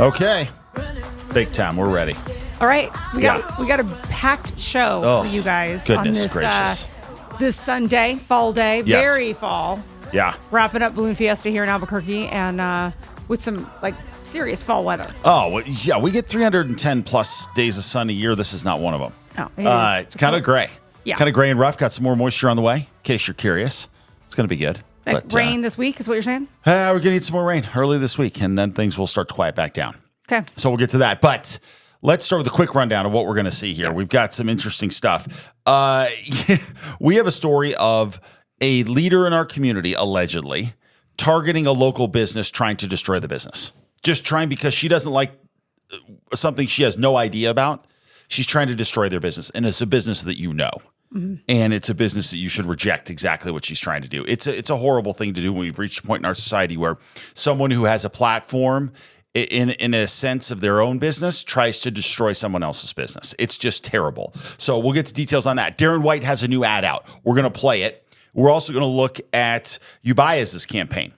Okay. Big time. We're ready. All right. We got a packed show for you guys on Goodness gracious. This Sunday, fall day. Yes. Very fall. Yeah. Wrapping up Balloon Fiesta here in Albuquerque and with some serious fall weather. Oh, well, yeah. We get 310 plus days of sun a year. This is not one of them. Oh, it's kind of gray. Yeah. Kind of gray and rough. Got some more moisture on the way, in case you're curious. It's going to be good. But, rain this week is what you're saying? We're going to need some more rain early this week, and then things will start to quiet back down. Okay. So we'll get to that. But let's start with a quick rundown of what we're going to see here. Yeah. We've got some interesting stuff. We have a story of a leader in our community, allegedly, targeting a local business, trying to destroy the business. Just trying because she doesn't like something she has no idea about. She's trying to destroy their business. And it's a business that you know. Mm-hmm. And it's a business that you should reject exactly what she's trying to do. It's a horrible thing to do when we've reached a point in our society where someone who has a platform in a sense of their own business tries to destroy someone else's business. It's just terrible. So we'll get to details on that. Darren White has a new ad out. We're going to play it. We're also going to look at Ubias' campaign.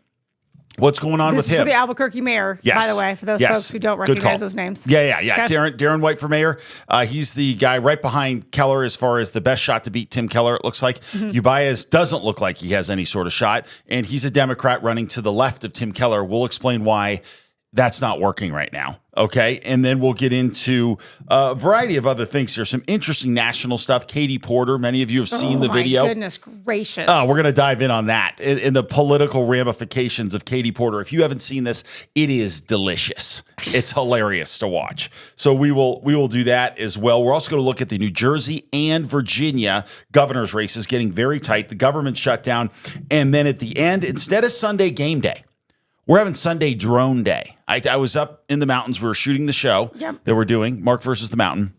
What's going on with him? This is for the Albuquerque mayor, by the way, for those folks who don't recognize those names. Yeah. Okay. Darren White for mayor. He's the guy right behind Keller as far as the best shot to beat Tim Keller, it looks like. Mm-hmm. Ubias doesn't look like he has any sort of shot, and he's a Democrat running to the left of Tim Keller. We'll explain why that's not working right now. Okay. And then we'll get into a variety of other things here. Some interesting national stuff. Katie Porter, many of you have seen the video. Goodness gracious. We're going to dive in on that in the political ramifications of Katie Porter. If you haven't seen this, it is delicious. It's hilarious to watch. So we will do that as well. We're also going to look at the New Jersey and Virginia governor's races getting very tight. The government shutdown. And then at the end, instead of Sunday game day, we're having Sunday drone day. I was up in the mountains. We were shooting the show that we're doing, Mark versus the Mountain.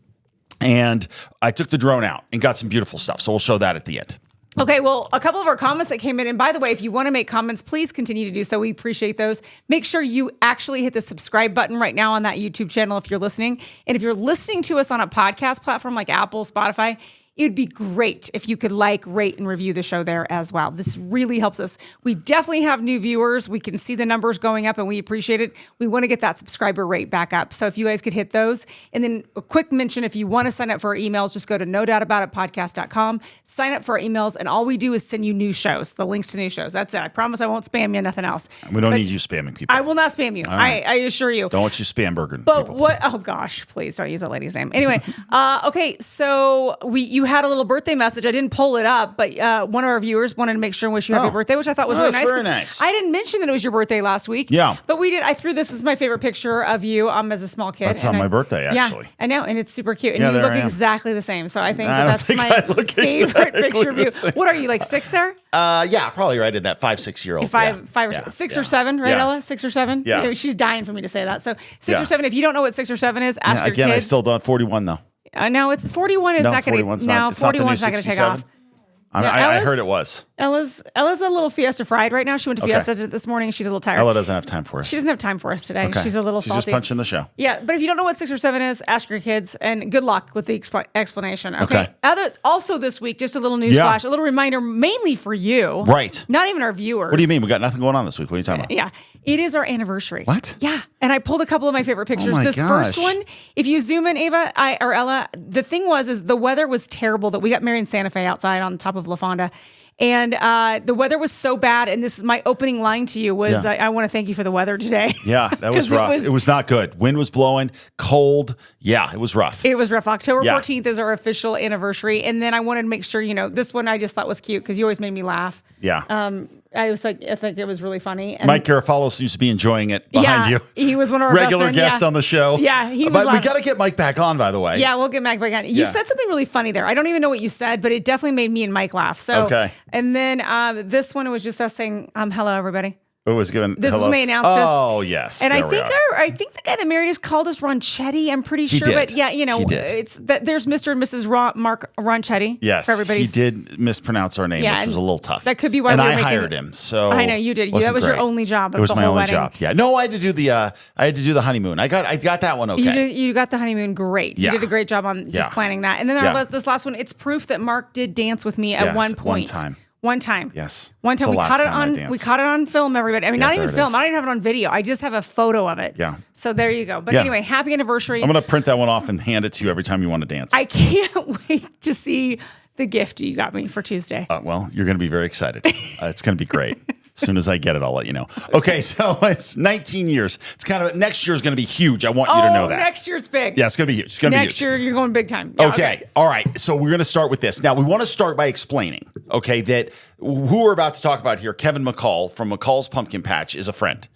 And I took the drone out and got some beautiful stuff. So we'll show that at the end. Okay, well, a couple of our comments that came in. And by the way, if you want to make comments, please continue to do so. We appreciate those. Make sure you actually hit the subscribe button right now on that YouTube channel if you're listening. And if you're listening to us on a podcast platform like Apple, Spotify, it would be great if you could rate, and review the show there as well. This really helps us. We definitely have new viewers. We can see the numbers going up, and we appreciate it. We want to get that subscriber rate back up. So if you guys could hit those. And then a quick mention, if you want to sign up for our emails, just go to nodoubtaboutitpodcast.com, sign up for our emails, and all we do is send you new shows, the links to new shows. That's it. I promise I won't spam you, nothing else. We don't need you spamming people. I will not spam you. Right. I assure you. Don't want you Spanberger. But people. What? Oh, gosh, please don't use that lady's name. Anyway, okay, so you had a little birthday message. I didn't pull it up, but one of our viewers wanted to make sure and wish you happy birthday, which I thought was really nice. Very nice. I didn't mention that it was your birthday last week. Yeah. But we did. I threw this as my favorite picture of you as a small kid. That's on my birthday, actually. Yeah, I know, and it's super cute. And you look exactly the same. So I think that's my favorite picture of you. What are you, like 6 there? Yeah, probably right in that 5-6-year-old. Five or 6 or 7, right, Ella? 6 or 7? Yeah. She's dying for me to say that. So 6 or 7. If you don't know what 6 or 7 is, ask your kids. Again, I still don't. 41 though. No, it's 41 is not going to. No, 41's not going to take off. I heard it was. Ella's a little Fiesta fried right now. She went to Fiesta this morning. She's a little tired. Ella doesn't have time for us. She doesn't have time for us today. Okay. She's a little salty. She's just punching the show. Yeah, but if you don't know what 6 or 7 is, ask your kids, and good luck with the explanation. Okay. Also this week, just a little news flash, a little reminder, mainly for you. Right. Not even our viewers. What do you mean? We got nothing going on this week. What are you talking about? Yeah. It is our anniversary. What? Yeah. And I pulled a couple of my favorite pictures. Oh my gosh. First one, if you zoom in, Ava or Ella, the thing is the weather was terrible that we got married in Santa Fe outside on top of La Fonda. And the weather was so bad. And this is my opening line to you was, I want to thank you for the weather today. Yeah, that was rough. It was not good. Wind was blowing, cold. Yeah, it was rough. It was rough. October 14th is our official anniversary. And then I wanted to make sure, this one I just thought was cute because you always made me laugh. Yeah. I think it was really funny. And Mike Garofalo seems to be enjoying it behind you. He was one of our regular guests on the show. Yeah, he was. But we got to get Mike back on, by the way. Yeah, we'll get Mike back on. You said something really funny there. I don't even know what you said, but it definitely made me and Mike laugh. So, and then this one, it was just us saying, hello, everybody. It was given. This was me announced us. Oh yes, and I think the guy that married us called us Ronchetti. I'm pretty sure, but yeah, it's that there's Mr. and Mrs. Mark Ronchetti. Yes, for everybody. He did mispronounce our name, which was a little tough. That could be why. And I hired him, so I know you did. That was your only job. It was my only job. Yeah, no, I had to do the honeymoon. I got that one okay. You got the honeymoon great. You did a great job on just planning that. And then this last one, it's proof that Mark did dance with me at one point. One time. Yes. One It's time the last time I we danced. caught it on film, everybody. I mean, not there even it film. is. I don't even have it on video. I just have a photo of it. Yeah. So there you go. But Yeah. anyway, happy anniversary. I'm going to print that one off and hand it to you every time you want to dance. I can't wait to see the gift you got me for Tuesday. Well, you're going to be very excited. It's going to be great. As soon as I get it, I'll let you know. Okay, so it's 19 years. It's kind of next year is going to be huge. I want you to know that. Next year's big. Yeah, it's going to be huge. It's going to be huge. Next year, you're going big time. Yeah, Okay. All right. So we're going to start with this. Now, we want to start by explaining, okay, that who we're about to talk about here, Kevin McCall from McCall's Pumpkin Patch, is a friend.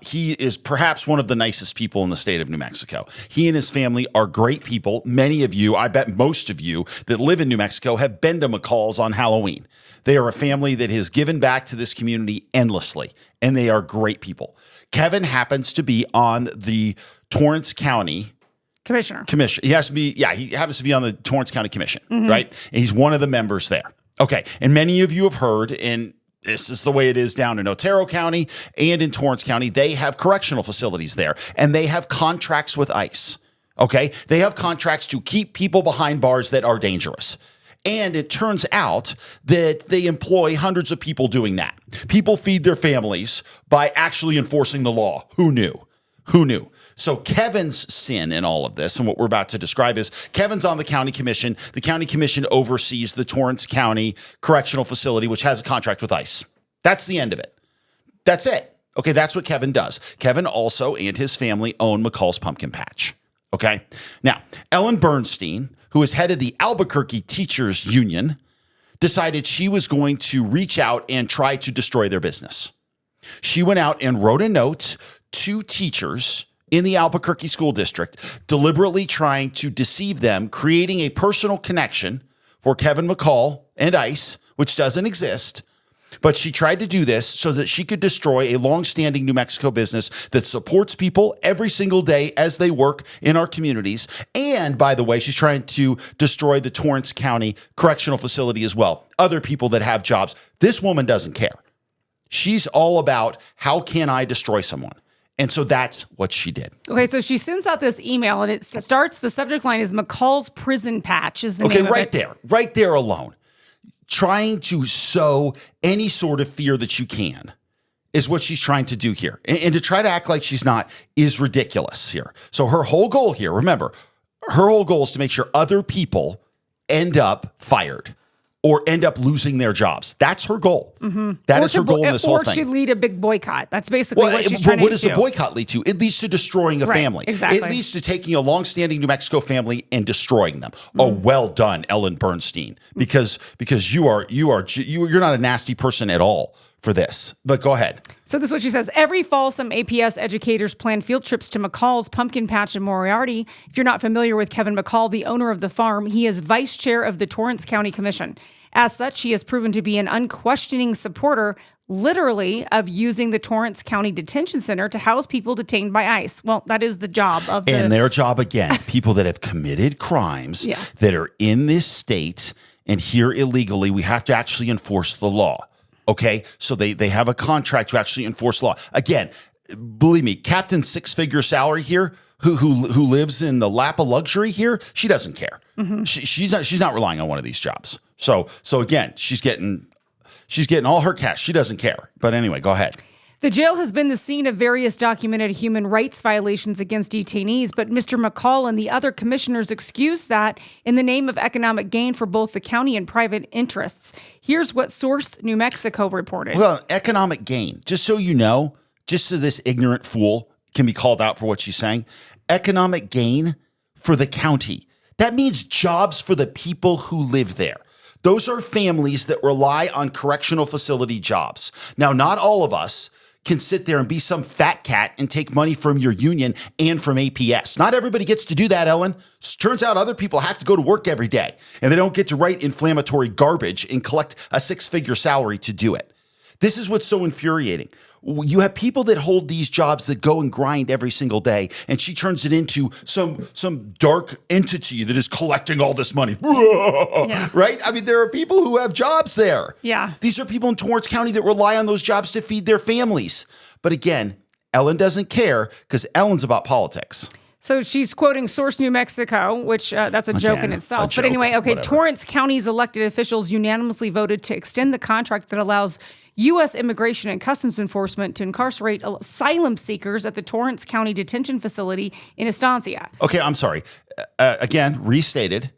He is perhaps one of the nicest people in the state of New Mexico. He and his family are great people. Many of you, I bet most of you that live in New Mexico have been to McCall's on Halloween. They are a family that has given back to this community endlessly, and they are great people. Kevin happens to be on the Torrance County Commissioner. He has to be, he happens to be on the Torrance County Commission, right? And he's one of the members there. Okay. And many of you have heard, and this is the way it is down in Otero County and in Torrance County, they have correctional facilities there, and they have contracts with ICE. Okay. They have contracts to keep people behind bars that are dangerous. And it turns out that they employ hundreds of people doing that. People feed their families by actually enforcing the law. Who knew? Who knew? So Kevin's sin in all of this, and what we're about to describe is Kevin's on the county commission. The county commission oversees the Torrance County Correctional Facility, which has a contract with ICE. That's the end of it. That's it. Okay, that's what Kevin does. Kevin also and his family own McCall's Pumpkin Patch. Okay? Now, Ellen Bernstein, who is head of the Albuquerque Teachers Union, decided she was going to reach out and try to destroy their business. She went out and wrote a note to teachers in the Albuquerque School District, deliberately trying to deceive them, creating a personal connection for Kevin McCall and ICE, which doesn't exist. But she tried to do this so that she could destroy a longstanding New Mexico business that supports people every single day as they work in our communities. And by the way, she's trying to destroy the Torrance County Correctional Facility as well. Other people that have jobs. This woman doesn't care. She's all about how can I destroy someone? And so that's what she did. Okay, so she sends out this email, and it starts, the subject line is McCall's Prison Patch is the name of it. Right there alone. Trying to sow any sort of fear that you can is what she's trying to do here. And to try to act like she's not is ridiculous here. So her whole goal here, remember, her whole goal is to make sure other people end up fired or end up losing their jobs. That's her goal. That is her goal in this whole thing. Or she'd lead a big boycott. That's basically what she's trying to do. What does a boycott lead to? It leads to destroying a family. Exactly. It leads to taking a longstanding New Mexico family and destroying them. Oh, well done, Ellen Bernstein, because you're not a nasty person at all for this. But go ahead. So this is what she says. Every fall, some APS educators plan field trips to McCall's Pumpkin Patch in Moriarty. If you're not familiar with Kevin McCall, the owner of the farm, he is vice chair of the Torrance County Commission. As such, he has proven to be an unquestioning supporter, literally, of using the Torrance County Detention Center to house people detained by ICE. Well, that is the job of the... And their job, again, people that have committed crimes that are in this state and here illegally, we have to actually enforce the law. Okay, so they have a contract to actually enforce law. Again, believe me, Captain's six-figure salary here, who lives in the lap of luxury here, she doesn't care. She's not relying on one of these jobs. So again, she's getting all her cash. She doesn't care. But anyway, go ahead. The jail has been the scene of various documented human rights violations against detainees, but Mr. McCall and the other commissioners excused that in the name of economic gain for both the county and private interests. Here's what Source New Mexico reported. Well, economic gain, just so you know, just so this ignorant fool can be called out for what she's saying, economic gain for the county. That means jobs for the people who live there. Those are families that rely on correctional facility jobs. Now, not all of us can sit there and be some fat cat and take money from your union and from APS. Not everybody gets to do that, Ellen. Turns out other people have to go to work every day, and they don't get to write inflammatory garbage and collect a six-figure salary to do it. This is what's so infuriating. You have people that hold these jobs that go and grind every single day, and she turns it into some dark entity that is collecting all this money. Yeah. Right? I mean, there are people who have jobs there. Yeah. These are people in Torrance County that rely on those jobs to feed their families. But again, Ellen doesn't care because Ellen's about politics. So she's quoting Source New Mexico, which that's a joke in itself. But anyway, whatever. Torrance County's elected officials unanimously voted to extend the contract that allows U.S. Immigration and Customs Enforcement to incarcerate asylum seekers at the Torrance County Detention Facility in Estancia. Okay, I'm sorry. Again, restated.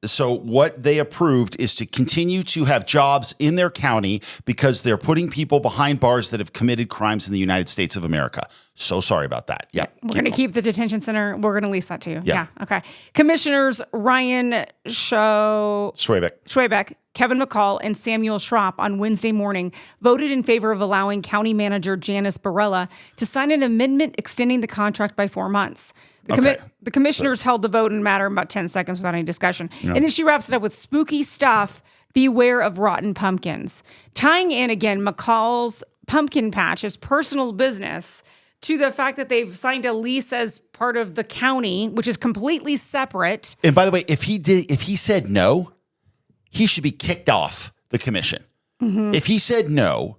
So what they approved is to continue to have jobs in their county because they're putting people behind bars that have committed crimes in the United States of America. So sorry about that. Yeah. We're going to keep the detention center. We're going to lease that to you. Yeah. Okay. Commissioners Ryan Schwabeck, Kevin McCall, and Samuel Schropp on Wednesday morning voted in favor of allowing County Manager Janice Barella to sign an amendment extending the contract by 4 months. The commissioners held the vote in a matter of about 10 seconds without any discussion. And then she wraps it up with spooky stuff. Beware of rotten pumpkins. Tying in again McCall's pumpkin patch, his personal business, to the fact that they've signed a lease as part of the county, which is completely separate. And by the way, if he said no, he should be kicked off the commission. If he said no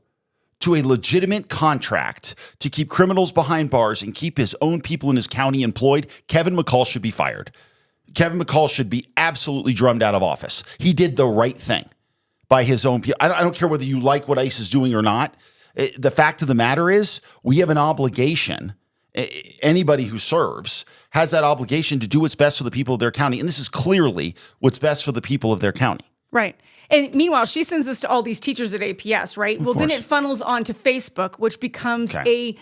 to a legitimate contract to keep criminals behind bars and keep his own people in his county employed, Kevin McCall should be fired. Kevin McCall should be absolutely drummed out of office. He did the right thing by his own people. I don't care whether you like what ICE is doing or not. The fact of the matter is we have an obligation. Anybody who serves has that obligation to do what's best for the people of their county. And this is clearly what's best for the people of their county. Right. And meanwhile, she sends this to all these teachers at APS, right? Well, then it funnels onto Facebook, which becomes a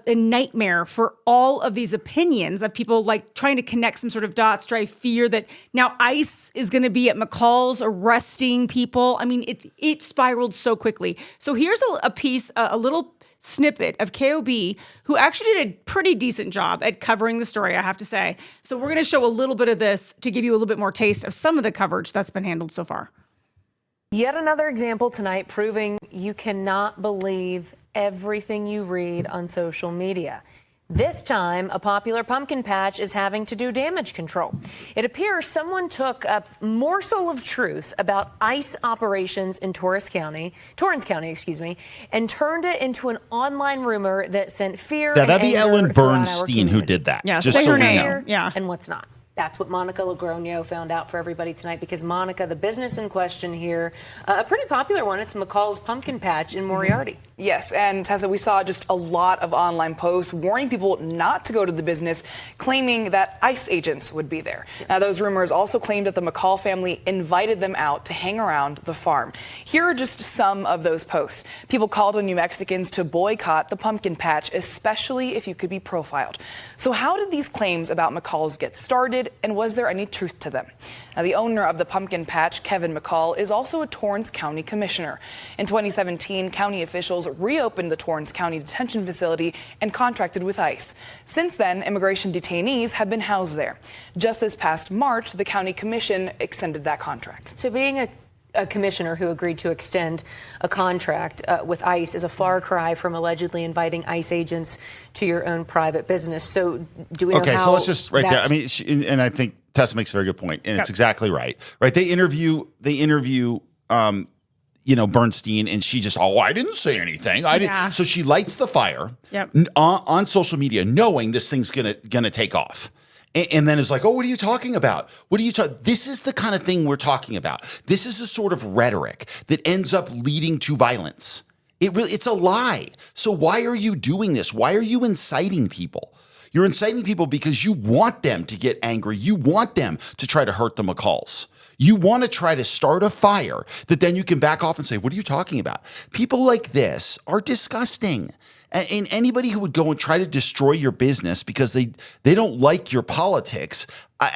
nightmare for all of these opinions of people like trying to connect some sort of dots, drive fear that now ICE is going to be at McCall's arresting people. I mean, it spiraled so quickly. So here's a piece, a little snippet of KOB, who actually did a pretty decent job at covering the story, I have to say. So we're going to show a little bit of this to give you a little bit more taste of some of the coverage that's been handled so far. Yet another example tonight proving you cannot believe everything you read on social media. This time, a popular pumpkin patch is having to do damage control. It appears someone took a morsel of truth about ICE operations in Torrance County, and turned it into an online rumor that sent fear and That'd be anger Ellen throughout our Bernstein who community. did that. Yeah, just say so her we name. know. Yeah. And what's not. That's what Monica Lagronio found out for everybody tonight, because Monica, the business in question here, a pretty popular one, it's McCall's Pumpkin Patch in Moriarty. Yes, and Tessa, we saw just a lot of online posts warning people not to go to the business, claiming that ICE agents would be there. Now, those rumors also claimed that the McCall family invited them out to hang around the farm. Here are just some of those posts. People called on New Mexicans to boycott the pumpkin patch, especially if you could be profiled. So how did these claims about McCall's get started, and was there any truth to them? Now, the owner of the pumpkin patch, Kevin McCall, is also a Torrance County commissioner. In 2017, county officials reopened the Torrance County Detention Facility and contracted with ICE. Since then, immigration detainees have been housed there. Just this past March, the county commission extended that contract. So being a commissioner who agreed to extend a contract with ICE is a far cry from allegedly inviting ICE agents to your own private business. So do we know how so let's just right there. I that's- mean, and I think Tessa makes a very good point, and it's exactly right. Right? They interview Bernstein, and she just, I didn't say anything. I didn't. So she lights the fire on social media, knowing this thing's gonna take off. And then is like, what are you talking about? This is the kind of thing we're talking about. This is the sort of rhetoric that ends up leading to violence. It's a lie. So why are you doing this? Why are you inciting people? You're inciting people because you want them to get angry. You want them to try to hurt the McCalls. You want to try to start a fire that then you can back off and say, what are you talking about? People like this are disgusting. And anybody who would go and try to destroy your business because they don't like your politics,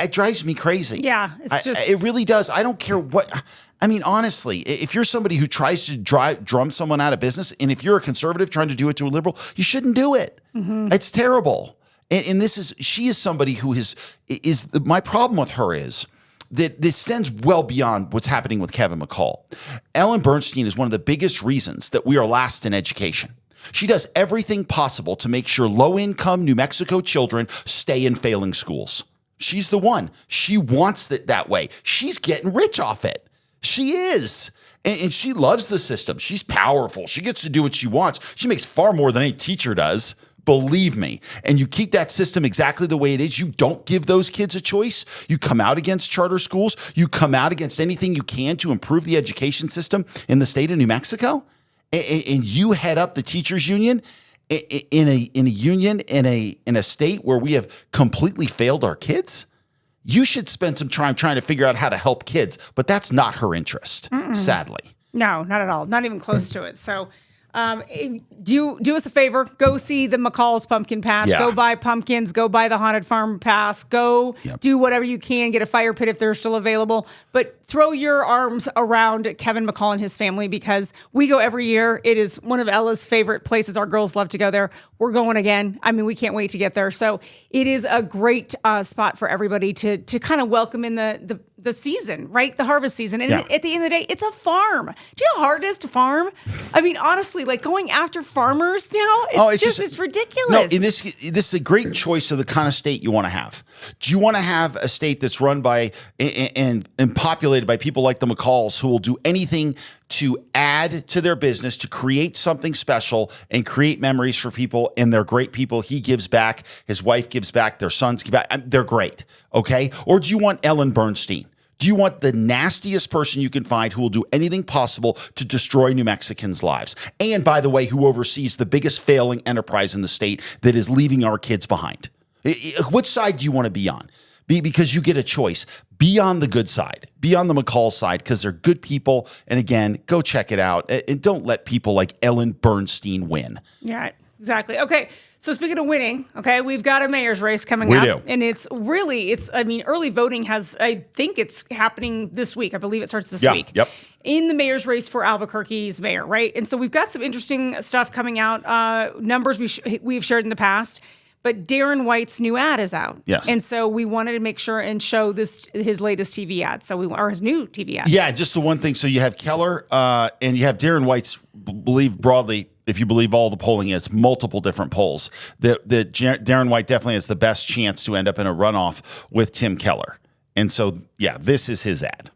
it drives me crazy. Yeah, it really does. I don't care what. I mean, honestly, if you're somebody who tries to drum someone out of business, and if you're a conservative trying to do it to a liberal, you shouldn't do it. It's terrible. And she is somebody who is my problem with her is that this extends well beyond what's happening with Kevin McCall. Ellen Bernstein is one of the biggest reasons that we are last in education. She does everything possible to make sure low-income New Mexico children stay in failing schools. She's the one. She wants it that way. She's getting rich off it. She is. And she loves the system. She's powerful. She gets to do what she wants. She makes far more than any teacher does. believe me, and you keep that system exactly the way it is, you don't give those kids a choice. You come out against charter schools. You come out against anything you can to improve the education system in the state of New Mexico, and you head up the teachers union in a state where we have completely failed our kids. You should spend some time trying to figure out how to help kids, but that's not her interest, sadly. No, not at all. Not even close to it. So do us a favor. Go see the McCall's Pumpkin Patch. Yeah. Go buy pumpkins. Go buy the Haunted Farm Pass. Go do whatever you can. Get a fire pit if they're still available. But throw your arms around Kevin McCall and his family because we go every year. It is one of Ella's favorite places. Our girls love to go there. We're going again. I mean, we can't wait to get there. So it is a great spot for everybody to kind of welcome in the season, right? The harvest season. And at the end of the day, it's a farm. Do you know how hard it is to farm? I mean, honestly, like going after farmers now, it's ridiculous. No, this is a great choice of the kind of state you want to have. Do you want to have a state that's run by and populated by people like the McCalls who will do anything to add to their business, to create something special and create memories for people, and they're great people. He gives back, his wife gives back, their sons give back. They're great, okay? Or do you want Ellen Bernstein? Do you want the nastiest person you can find who will do anything possible to destroy New Mexicans' lives? And by the way, who oversees the biggest failing enterprise in the state that is leaving our kids behind? Which side do you want to be on? Because you get a choice. Be on the good side. Be on the McCall side because they're good people. And again, go check it out. And don't let people like Ellen Bernstein win. Yeah, exactly. Okay. So speaking of winning, okay, we've got a mayor's race coming up. We do. And early voting I think it's happening this week. I believe it starts this week. Yep. In the mayor's race for Albuquerque's mayor, right? And so we've got some interesting stuff coming out, numbers we've shared in the past. But Darren White's new ad is out. Yes. And so we wanted to make sure and show his latest TV ad. Or his new TV ad. Yeah, just the one thing. So you have Keller and you have Darren White's, believe broadly, if you believe all the polling, it's multiple different polls. That Darren White definitely has the best chance to end up in a runoff with Tim Keller. And so, yeah, this is his ad.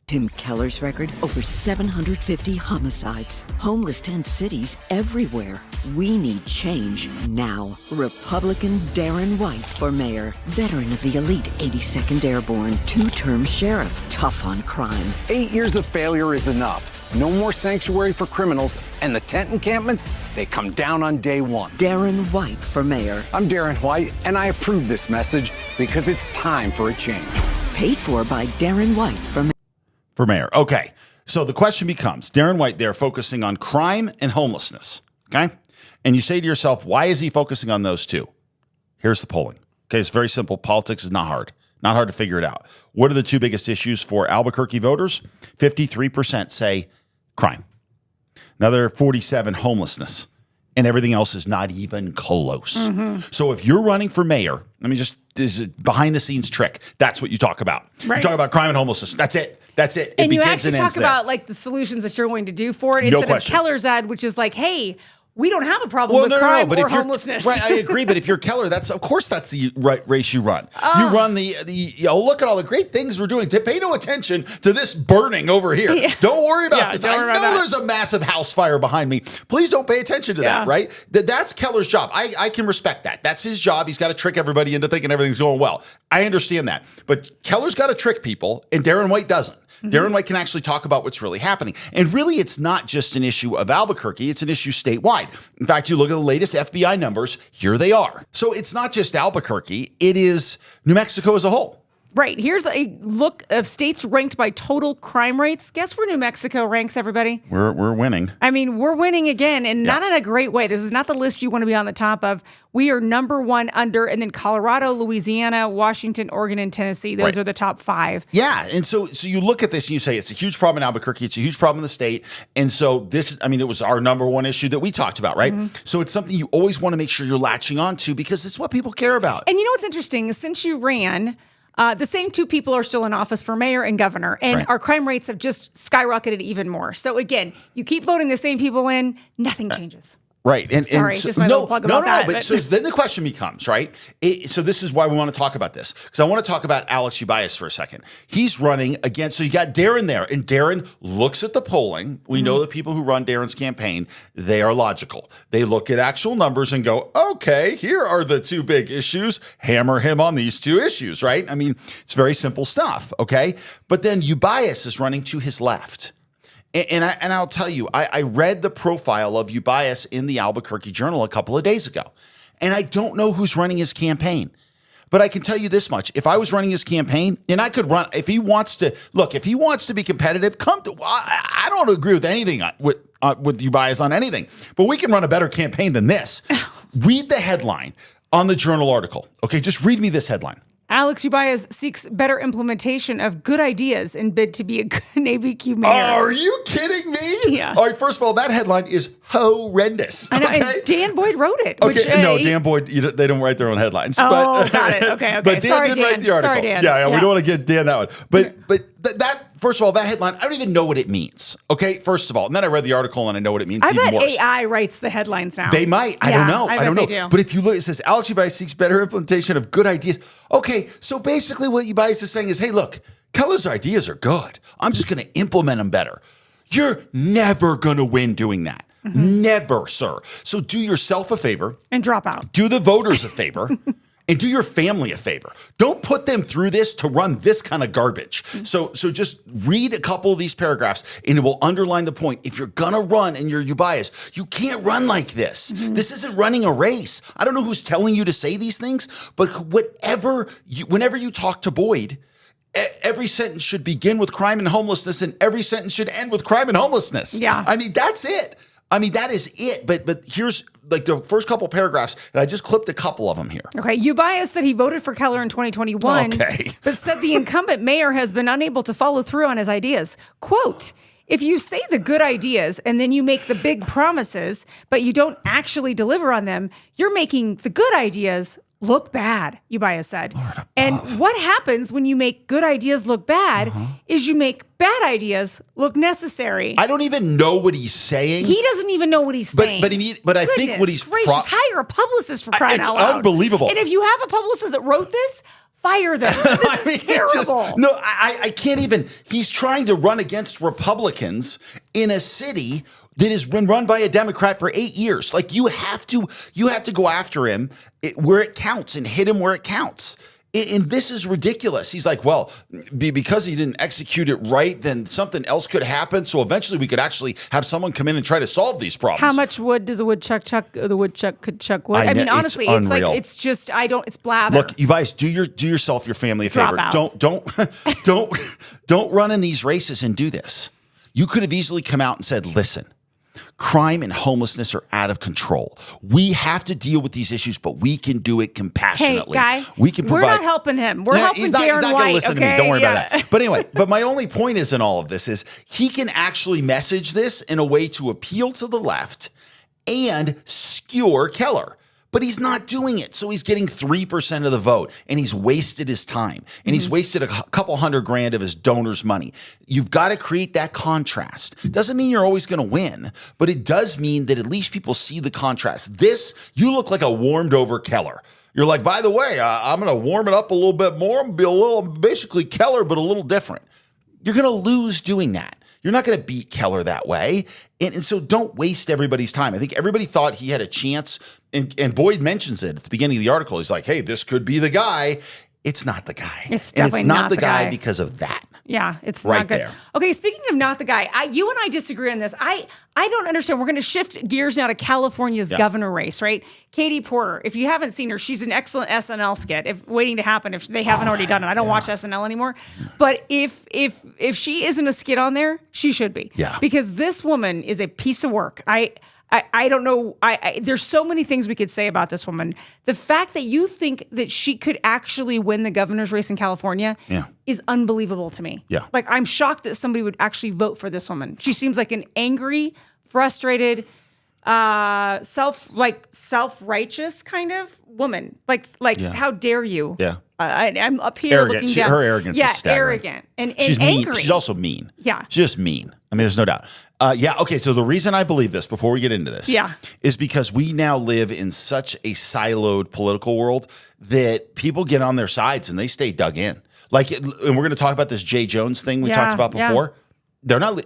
Tim Keller's record, over 750 homicides, homeless tent cities everywhere. We need change now. Republican Darren White for mayor, veteran of the elite 82nd Airborne, two-term sheriff, tough on crime. 8 years of failure is enough. No more sanctuary for criminals, and the tent encampments, they come down on day one. Darren White for mayor. I'm Darren White, and I approve this message because it's time for a change. Paid for by Darren White for mayor. For mayor. Okay. So the question becomes, Darren White there focusing on crime and homelessness. Okay. And you say to yourself, why is he focusing on those two? Here's the polling. Okay. It's very simple. Politics is not hard. Not hard to figure it out. What are the two biggest issues for Albuquerque voters? 53% say crime. Another 47, homelessness. And everything else is not even close. Mm-hmm. So if you're running for mayor, this is a behind the scenes trick. That's what you talk about. Right. You talk about crime and homelessness. That's it. And you actually talk about like the solutions that you're going to do for it instead of Keller's ad, which is like, hey, we don't have a problem with crime or homelessness. Right, I agree. But if you're Keller, that's the right race you run. You run look at all the great things we're doing. Pay no attention to this burning over here. Yeah. Don't worry about this. I know there's a massive house fire behind me. Please don't pay attention to that, right? That's Keller's job. I can respect that. That's his job. He's got to trick everybody into thinking everything's going well. I understand that. But Keller's got to trick people, and Darren White doesn't. Mm-hmm. Darren White can actually talk about what's really happening. And really, it's not just an issue of Albuquerque. It's an issue statewide. In fact, you look at the latest FBI numbers, here they are. So it's not just Albuquerque. It is New Mexico as a whole. Right. Here's a look of states ranked by total crime rates. Guess where New Mexico ranks, everybody? We're winning. I mean, we're winning again, and not in a great way. This is not the list you want to be on the top of. We are number one under, and then Colorado, Louisiana, Washington, Oregon, and Tennessee. Those are the top five. Yeah. And so you look at this and you say, it's a huge problem in Albuquerque. It's a huge problem in the state. And so it was our number one issue that we talked about, right? Mm-hmm. So it's something you always want to make sure you're latching on to because it's what people care about. And you know what's interesting? Since you ran, the same two people are still in office for mayor and governor, and our crime rates have just skyrocketed even more. So again, you keep voting the same people in, nothing changes. Right. Sorry, just my little plug about that. But so then the question becomes, right? So this is why we want to talk about this, because I want to talk about Alex Ubias for a second. He's running against, so you got Darren there, and Darren looks at the polling. We know the people who run Darren's campaign, they are logical. They look at actual numbers and go, okay, here are the two big issues. Hammer him on these two issues, right? I mean, it's very simple stuff, okay? But then Ubias is running to his left. And I'll tell you, I read the profile of Ubias in the Albuquerque Journal a couple of days ago, and I don't know who's running his campaign. But I can tell you this much. If I was running his campaign, and I could run, if he wants to be competitive, I don't agree with anything with Ubias on anything, but we can run a better campaign than this. Read the headline on the Journal article. Okay, just read me this headline. Alex Ubias seeks better implementation of good ideas in bid to be a good ABQ mayor. Are you kidding me? Yeah. All right, first of all, that headline is horrendous. I know, okay? and Dan Boyd wrote it. Okay, which, no, Dan Boyd, they don't write their own headlines. Oh, got it. Okay. But Dan did write the article. Sorry, Dan. Yeah, we don't want to get Dan that one. But that, first of all, that headline, I don't even know what it means. Okay, first of all. And then I read the article and I know what it means. I even bet worse. AI writes the headlines now. They might. I don't know. I don't know. They do. But if you look, it says Alex Ubias seeks better implementation of good ideas. Okay, so basically what Ubias is saying is, hey, look, Keller's ideas are good. I'm just going to implement them better. You're never going to win doing that. Never, sir. So do yourself a favor. And drop out. Do the voters a favor. And do your family a favor. Don't put them through this to run this kind of garbage. So just read a couple of these paragraphs and it will underline the point. If you're going to run and you're Ubias, you can't run like this. This isn't running a race. I don't know who's telling you to say these things, but whenever you talk to Boyd, every sentence should begin with crime and homelessness and every sentence should end with crime and homelessness. Yeah. I mean, that's it. I mean, that is it. But here's like the first couple paragraphs, and I just clipped a couple of them here. Okay, Ubias said he voted for Keller in 2021, but said the incumbent mayor has been unable to follow through on his ideas. Quote, if you say the good ideas and then you make the big promises, but you don't actually deliver on them, you're making the good ideas look bad, Ubias said. And what happens when you make good ideas look bad is you make bad ideas look necessary. I don't even know what he's saying. He doesn't even know what he's saying. But I think what he's gracious, hire a publicist for crying out loud. It's unbelievable. And if you have a publicist that wrote this, fire them. This is terrible. I can't even. He's trying to run against Republicans in a city that has been run by a Democrat for 8 years. Like you have to go after him where it counts and hit him where it counts. And this is ridiculous. He's like, well, because he didn't execute it right, then something else could happen. So eventually we could actually have someone come in and try to solve these problems. How much wood does a woodchuck chuck? The woodchuck could chuck wood. I mean, honestly, it's like, it's just, it's blather. Look, you guys, do yourself, your family a favor. Don't run in these races and do this. You could have easily come out and said, listen, crime and homelessness are out of control. We have to deal with these issues, but we can do it compassionately. Hey, guy, we can provide. We're not helping him. We're helping Darren White. He's not going to listen to me. Don't worry about that. But anyway, my only point is in all of this is he can actually message this in a way to appeal to the left and skewer Keller. But he's not doing it. So he's getting 3% of the vote and he's wasted his time and he's wasted a couple $100,000 of his donors' money. You've got to create that contrast. Doesn't mean you're always going to win, but it does mean that at least people see the contrast. You look like a warmed over Keller. You're like, by the way, I'm going to warm it up a little bit more. I'm going to be a little, basically Keller, but a little different. You're going to lose doing that. You're not going to beat Keller that way. And so don't waste everybody's time. I think everybody thought he had a chance. And Boyd mentions it at the beginning of the article. He's like, hey, this could be the guy. It's not the guy. It's definitely not the guy because of that. Yeah, it's right not good. There. Okay, speaking of not the guy, you and I disagree on this. I don't understand. We're going to shift gears now to California's governor race, right? Katie Porter. If you haven't seen her, she's an excellent SNL skit. Waiting to happen if they haven't already done it. I don't watch SNL anymore. But if she isn't a skit on there, she should be. Yeah. Because this woman is a piece of work. I don't know. There's so many things we could say about this woman. The fact that you think that she could actually win the governor's race in California is unbelievable to me. Yeah. Like, I'm shocked that somebody would actually vote for this woman. She seems like an angry, frustrated, self-righteous kind of woman. Like how dare you? Yeah. I'm up here looking down. Her arrogance is staggering. Arrogant and she's angry. Mean. She's also mean. Yeah. She's just mean. I mean, there's no doubt. Yeah. Okay. So the reason I believe this, before we get into this, Yeah. is because we now live in such a siloed political world that people get on their sides and they stay dug in. Like, and we're going to talk about this Jay Jones thing we talked about before. They're not,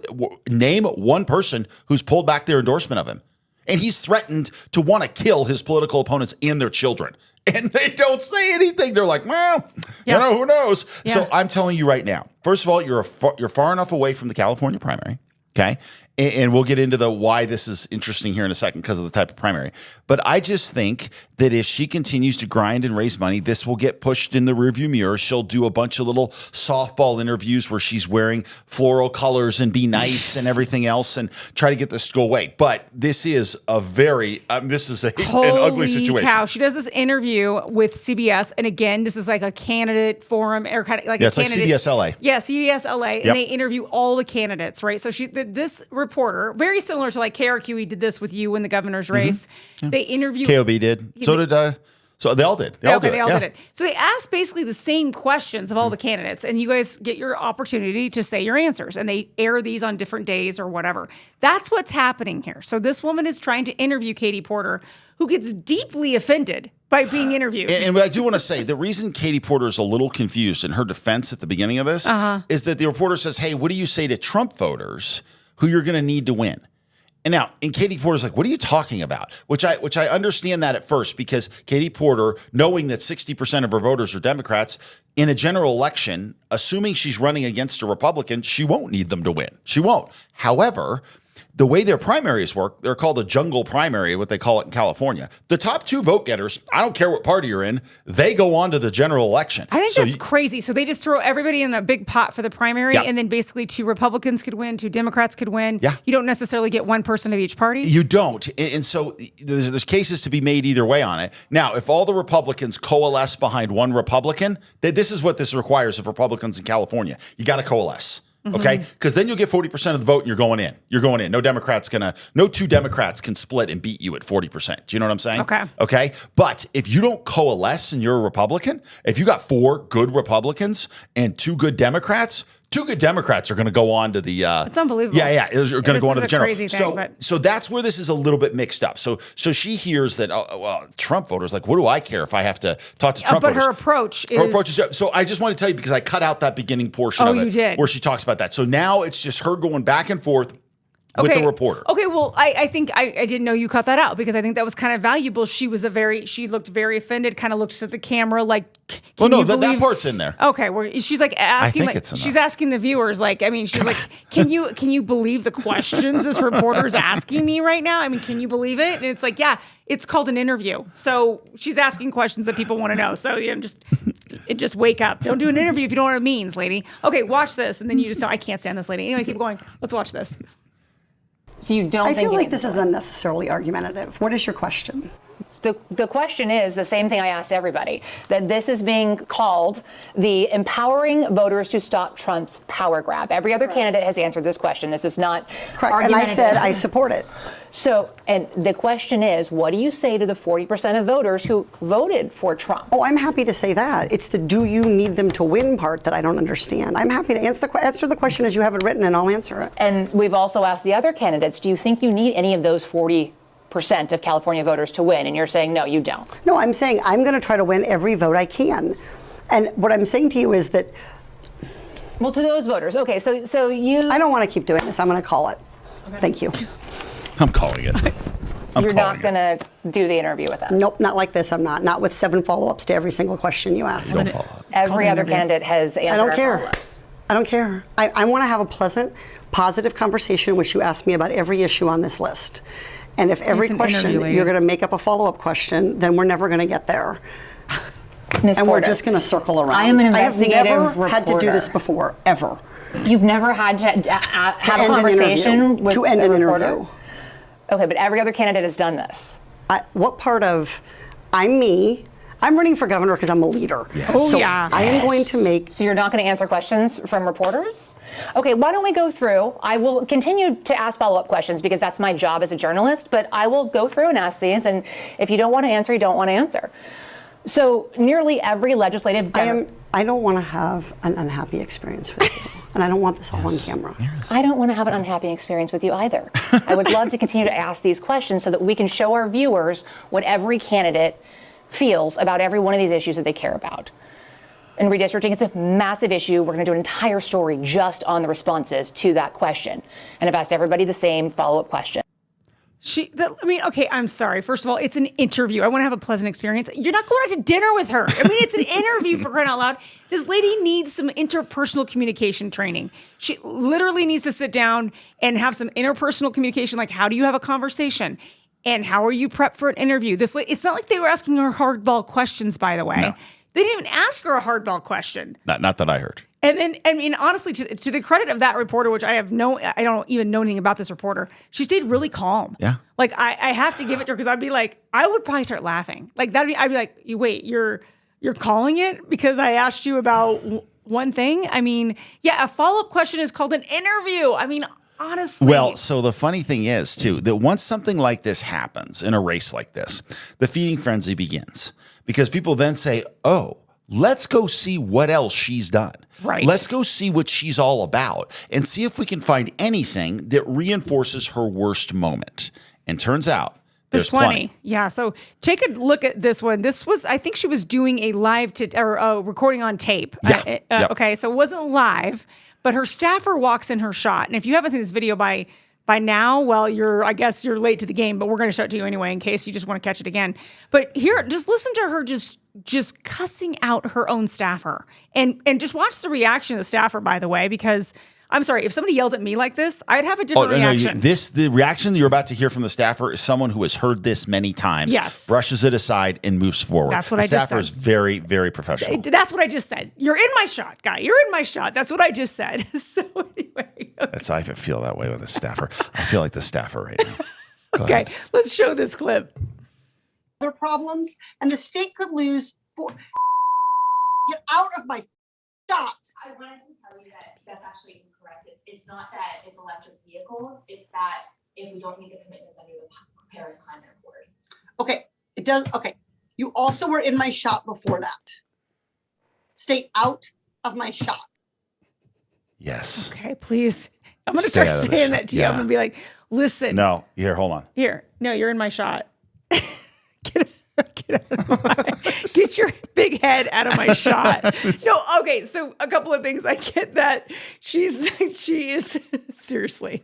name one person who's pulled back their endorsement of him. And he's threatened to want to kill his political opponents and their children. And they don't say anything. They're like, well, you know, who knows? Yeah. So I'm telling you right now, first of all, you're far enough away from the California primary. Okay. And we'll get into the why this is interesting here in a second because of the type of primary. But I just think that if she continues to grind and raise money, this will get pushed in the rearview mirror. She'll do a bunch of little softball interviews where she's wearing floral colors and be nice and everything else and try to get this to go away. But this is a very, an ugly situation. Cow. She does this interview with CBS. And again, this is like a candidate forum or kind of like a candidate. It's like CBS LA. Yeah, CBS LA. Yep. And they interview all the candidates, right? So this reporter, very similar to like KRQE did this with you in the governor's race. They interviewed. KOB did. So they all did. They all did it. So they asked basically the same questions of all the candidates, and you guys get your opportunity to say your answers, and they air these on different days or whatever. That's what's happening here. So this woman is trying to interview Katie Porter, who gets deeply offended by being interviewed. And I do want to say, the reason Katie Porter is a little confused in her defense at the beginning of this is that the reporter says, hey, what do you say to Trump voters who you're going to need to win? And Katie Porter's like, what are you talking about? Which I understand that at first, because Katie Porter, knowing that 60% of her voters are Democrats, in a general election, assuming she's running against a Republican, she won't need them to win. She won't. However, the way their primaries work, they're called a jungle primary, what they call it in California. The top two vote getters, I don't care what party you're in, they go on to the general election. I think that's crazy. So they just throw everybody in a big pot for the primary, and then basically 2 Republicans could win, 2 Democrats could win. Yeah. You don't necessarily get one person of each party. You don't. And so there's cases to be made either way on it. Now, if all the Republicans coalesce behind one Republican, this is what this requires of Republicans in California. You got to coalesce. Okay, because then you'll get 40% of the vote and you're going in. You're going in. No 2 Democrats can split and beat you at 40%. Do you know what I'm saying? Okay. But if you don't coalesce and you're a Republican, if you got 4 good Republicans and 2 good Democrats, 2 good Democrats are going to go on to the. It's unbelievable. Yeah, are going to go on to the general. Crazy thing, so that's where this is a little bit mixed up. So she hears that. Trump voters, like, what do I care if I have to talk to Trump voters? But her approach is. So I just want to tell you, because I cut out that beginning portion of it, you did, where she talks about that. So now it's just her going back and forth with the reporter. Okay, well, I think I didn't know you cut that out, because I think that was kind of valuable. She looked very offended, kind of looked at the camera like, that part's in there. Okay, where she's like asking, she's asking the viewers, like, I mean, she's like, can you believe the questions this reporter's asking me right now? I mean, can you believe it? And it's like, yeah, it's called an interview. So she's asking questions that people want to know. So just wake up. Don't do an interview if you don't know what it means, lady. Okay, watch this. And then you just know, I can't stand this lady. Anyway, keep going. Let's watch this. So you don't think I feel like this is unnecessarily argumentative. What is your question? The question is the same thing I asked everybody, that this is being called the empowering voters to stop Trump's power grab. Every other candidate has answered this question. This is not argumentative. And I said I support it. So, and the question is, what do you say to the 40% of voters who voted for Trump? Oh, I'm happy to say that. It's the do you need them to win part that I don't understand. I'm happy to answer the question as you have it written, and I'll answer it. And we've also asked the other candidates, do you think you need any of those 40% of California voters to win? And you're saying, no, you don't. No, I'm saying I'm going to try to win every vote I can. And what I'm saying to you is that... Well, to those voters. Okay, so you... I don't want to keep doing this. I'm going to call it. Okay. Thank you. I'm calling it. You're not going to do the interview with us? Nope, not like this. I'm not. Not with 7 follow-ups to every single question you ask. Don't follow up. Every other candidate has answered. I don't care. I don't care. I want to have a pleasant, positive conversation in which you ask me about every issue on this list. And if every question you're going to make up a follow-up question, then we're never going to get there. And we're just going to circle around. I am an investigative I have never reporter. had to do this before, ever. You've never had to have a conversation with to end a an reporter? interview. Okay, but every other candidate has done this. What part of I'm me? I'm running for governor because I'm a leader. Yes. Oh, so yeah. I am going to make... So you're not going to answer questions from reporters? Okay, why don't we go through? I will continue to ask follow-up questions because that's my job as a journalist, but I will go through and ask these, and if you don't want to answer, you don't want to answer. So nearly every legislative... I don't want to have an unhappy experience with you. and I don't want this all on camera. I don't want to have an unhappy experience with you either. I would love to continue to ask these questions so that we can show our viewers what every candidate feels about every one of these issues that they care about. And redistricting, it's a massive issue. We're going to do an entire story just on the responses to that question. And I've asked everybody the same follow-up question. Okay, I'm sorry. First of all, it's an interview. I want to have a pleasant experience. You're not going out to dinner with her. I mean, it's an interview, for crying out loud. This lady needs some interpersonal communication training. She literally needs to sit down and have some interpersonal communication, like how do you have a conversation? And how are you prepped for an interview? It's not like they were asking her hardball questions, by the way. No. They didn't even ask her a hardball question. Not that I heard. And then, I mean, honestly, to the credit of that reporter, which I don't even know anything about this reporter, she stayed really calm. Yeah. Like, I have to give it to her because I'd be like, I would probably start laughing. Like, I'd be like, wait, you're calling it because I asked you about one thing? I mean, yeah, a follow-up question is called an interview. I mean, honestly. Well, so the funny thing is, too, that once something like this happens in a race like this, the feeding frenzy begins because people then say, oh, let's go see what else she's done. Right. Let's go see what she's all about and see if we can find anything that reinforces her worst moment. And turns out there's plenty. Yeah. So take a look at this one. This was, I think she was doing a live recording on tape. Yeah. Yep. Okay. So it wasn't live, but her staffer walks in her shot. And if you haven't seen this video by now, well, I guess you're late to the game, but we're going to show it to you anyway in case you just want to catch it again. But here, just listen to her just cussing out her own staffer. And just watch the reaction of the staffer, by the way, because I'm sorry, if somebody yelled at me like this, I'd have a different reaction. The reaction that you're about to hear from the staffer is someone who has heard this many times, yes, brushes it aside, and moves forward. That's what I just said. The staffer is very, very professional. That's what I just said. You're in my shot, guy. You're in my shot. That's what I just said. So anyway. Okay. I feel that way with the staffer. I feel like the staffer right now. Okay, let's show this clip. Other problems, and the state could lose. Get out of my shot. I wanted to tell you that that's actually incorrect. It's not that it's electric vehicles. It's that if we don't meet the commitments under the Paris Climate Accord. Okay, it does. Okay, you also were in my shot before that. Stay out of my shot. Yes. Okay, please. I'm going to start saying that to you. I'm going to be like, listen. No, here, hold on. Here. No, you're in my shot. Get out of my, get your big head out of my shot. No, okay. So a couple of things. I get that she is seriously.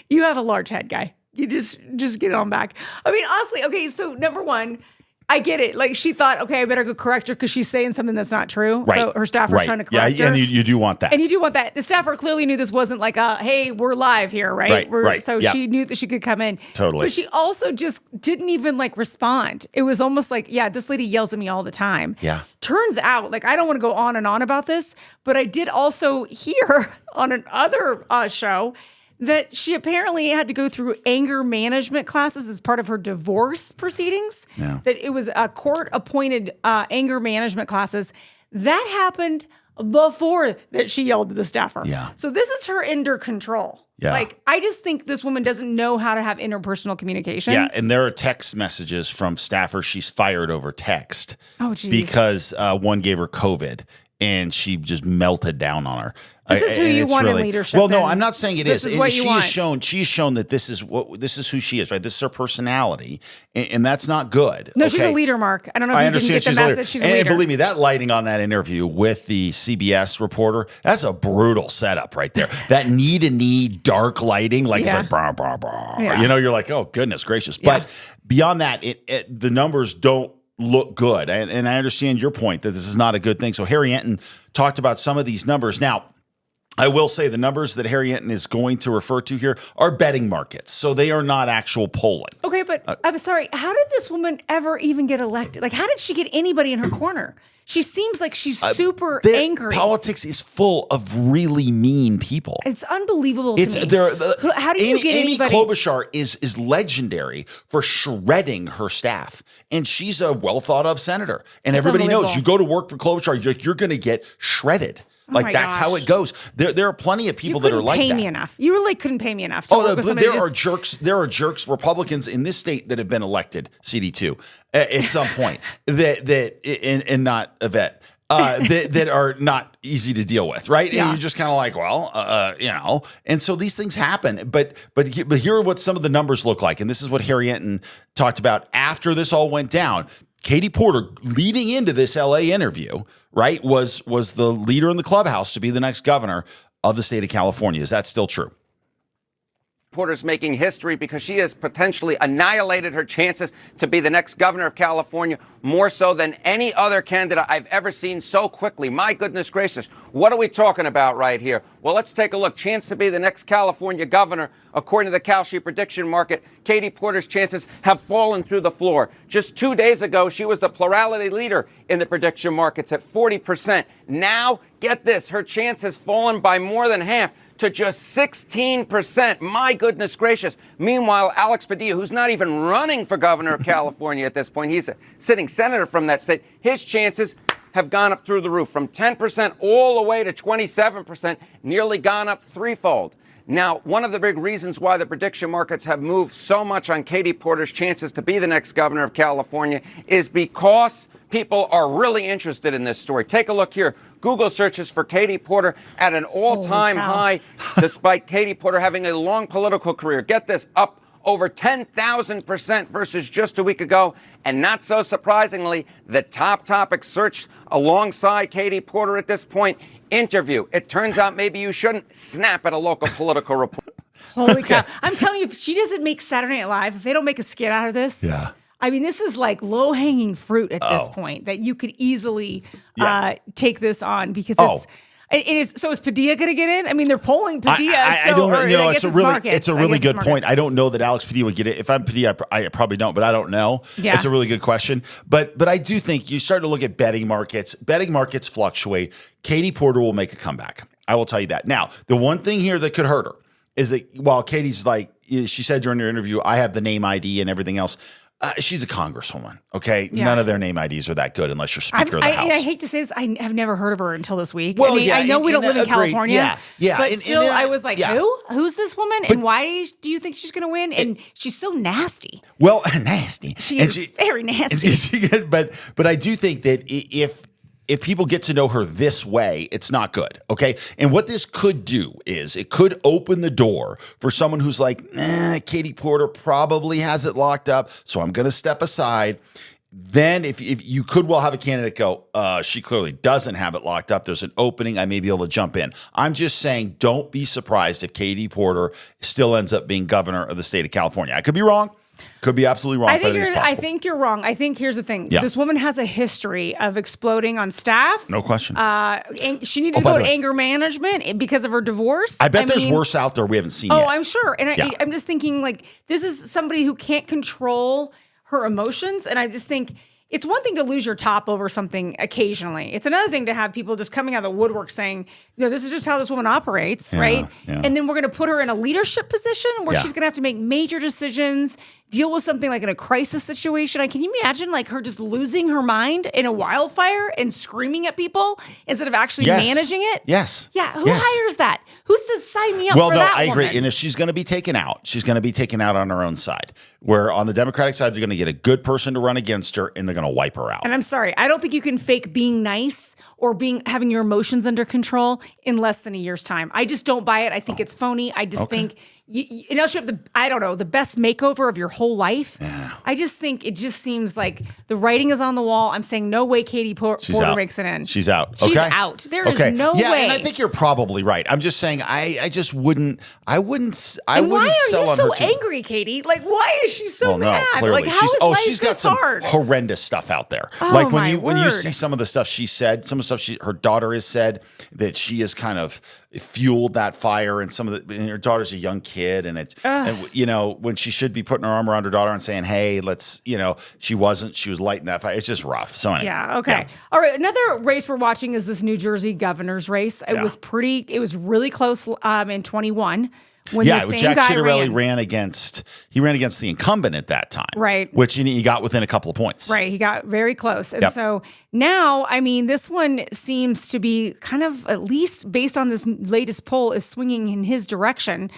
You have a large head, guy. You just get it on back. I mean, honestly, okay. So number one, I get it. Like she thought, okay, I better go correct her because she's saying something that's not true. Right. So her staffer's trying to correct her. And you do want that. And you do want that. The staffer clearly knew this wasn't like hey, we're live here, right? Right. So she knew that she could come in. Totally. But she also just didn't even like respond. It was almost like, yeah, this lady yells at me all the time. Yeah. Turns out, like, I don't want to go on and on about this, but I did also hear on another show that she apparently had to go through anger management classes as part of her divorce proceedings. Yeah. That it was a court-appointed anger management classes. That happened before that she yelled at the staffer. Yeah. So this is her under control. Yeah. Like, I just think this woman doesn't know how to have interpersonal communication. Yeah, and there are text messages from staffers she's fired over text. Oh, geez. Because one gave her COVID, and she just melted down on her. This is who you want in leadership. Well, no, I'm not saying it is. This is what you want. She's shown that this is who she is, right? This is her personality, and that's not good. No, okay? she's a leader, Mark. I don't know if you can get the message. She's a leader. And believe me, that lighting on that interview with the CBS reporter, that's a brutal setup right there. That knee-to-knee dark lighting, like it's like, bah, bah, bah. Yeah. You know, you're like, oh, goodness gracious. But beyond that, the numbers don't look good. And I understand your point that this is not a good thing. So Harry Enton talked about some of these numbers. Now, I will say the numbers that Harry Enton is going to refer to here are betting markets. So they are not actual polling. Okay, but I'm sorry. How did this woman ever even get elected? Like, how did she get anybody in her corner? She seems like she's super angry. Politics is full of really mean people. It's unbelievable to me. How do you get Amy anybody? Klobuchar is legendary for shredding her staff. And she's a well-thought-of senator. And everybody knows you go to work for Klobuchar, you're going to get shredded. Like, that's how it goes. There are plenty of people that are like that. You couldn't pay me enough. You really couldn't pay me enough to work with somebody. There are jerks, Republicans in this state that have been elected, CD2, at some point, and not Yvette. that are not easy to deal with, right? Yeah. And you're just kind of like, well, you know. And so these things happen. But here are what some of the numbers look like. And this is what Harry Enton talked about after this all went down. Katie Porter, leading into this LA interview, right, was the leader in the clubhouse to be the next governor of the state of California. Is that still true? Porter's making history because she has potentially annihilated her chances to be the next governor of California, more so than any other candidate I've ever seen so quickly. My goodness gracious, what are we talking about right here? Well, let's take a look. Chance to be the next California governor. According to the Kalshi prediction market, Katie Porter's chances have fallen through the floor. Just 2 days ago, she was the plurality leader in the prediction markets at 40%. Now, get this, her chance has fallen by more than half to just 16%. My goodness gracious. Meanwhile, Alex Padilla, who's not even running for governor of California at this point, he's a sitting senator from that state, his chances have gone up through the roof from 10% all the way to 27%, nearly gone up threefold. Now, one of the big reasons why the prediction markets have moved so much on Katie Porter's chances to be the next governor of California is because people are really interested in this story. Take a look here. Google searches for Katie Porter at an all-time high, despite Katie Porter having a long political career. Get this, up over 10,000% versus just a week ago. And not so surprisingly, the top topic searched alongside Katie Porter at this point, interview. It turns out maybe you shouldn't snap at a local political reporter. Holy cow. I'm telling you, if she doesn't make Saturday Night Live, if they don't make a skit out of this, Yeah. I mean, this is like low-hanging fruit at this point that you could easily take this on because it is. So is Padilla going to get in? I mean, they're polling Padilla. I don't know. You know, it's a really good point. I don't know that Alex Padilla would get it. If I'm Padilla, I probably don't, but I don't know. Yeah. It's a really good question. But I do think you start to look at betting markets. Betting markets fluctuate. Katie Porter will make a comeback. I will tell you that. Now, the one thing here that could hurt her is that while Katie's like, she said during her interview, I have the name ID and everything else. She's a congresswoman, okay? Yeah. None of their name IDs are that good unless you're Speaker of the House. I hate to say this. I have never heard of her until this week. Well, I mean, I know we don't live in California. Yeah. But still, I was like, who? Who's this woman? But, and why do you think she's going to win? And she's so nasty. Well, nasty. She is very nasty. But I do think that if people get to know her this way, it's not good, okay? And what this could do is it could open the door for someone who's like, Katie Porter probably has it locked up, so I'm going to step aside. Then if you could well have a candidate go, she clearly doesn't have it locked up. There's an opening. I may be able to jump in. I'm just saying don't be surprised if Katie Porter still ends up being governor of the state of California. I could be wrong. Could be absolutely wrong. I think you're wrong. I think here's the thing. Yeah. This woman has a history of exploding on staff. No question. She needed to go to anger management because of her divorce. I bet there's worse out there we haven't seen yet. Oh, I'm sure. And I'm just thinking like this is somebody who can't control her emotions. And I just think it's one thing to lose your top over something occasionally. It's another thing to have people just coming out of the woodwork saying, this is just how this woman operates, right? Yeah. And then we're going to put her in a leadership position where she's going to have to make major decisions, deal with something like in a crisis situation. Can you imagine like her just losing her mind in a wildfire and screaming at people instead of actually managing it? Yes. Yeah. Who hires that? Who says sign me up for that? Well, no, I agree. Woman? And if she's going to be taken out, she's going to be taken out on her own side. Where on the Democratic side, they're going to get a good person to run against her and they're going to wipe her out. And I'm sorry, I don't think you can fake being nice or having your emotions under control in less than a year's time. I just don't buy it. I think it's phony. I just think you have the best makeover of your whole life. Yeah. I just think it just seems like the writing is on the wall. I'm saying no way Katie Porter makes it in. She's out. She's out. There is no way. Yeah, and I think you're probably right. I'm just saying I just wouldn't sell on her. Why are you so angry, Katie? Like why is she so mad? Clearly. Like how is life she's got some hard? Horrendous stuff out there. Like when you see some of the stuff she said, some of the stuff her daughter has said that she has kind of fueled that fire, and and her daughter's a young kid, and it's when she should be putting her arm around her daughter and saying, "Hey, let's," she wasn't. She was lighting that fire. It's just rough. So anyway, okay. All right. Another race we're watching is this New Jersey governor's race. It was really close in 21. When the same Jack guy Ciattarelli ran against the incumbent at that time. Right. Which he got within a couple of points. Right. He got very close. And so now, I mean, this one seems to be kind of, at least based on this latest poll, is swinging in his direction.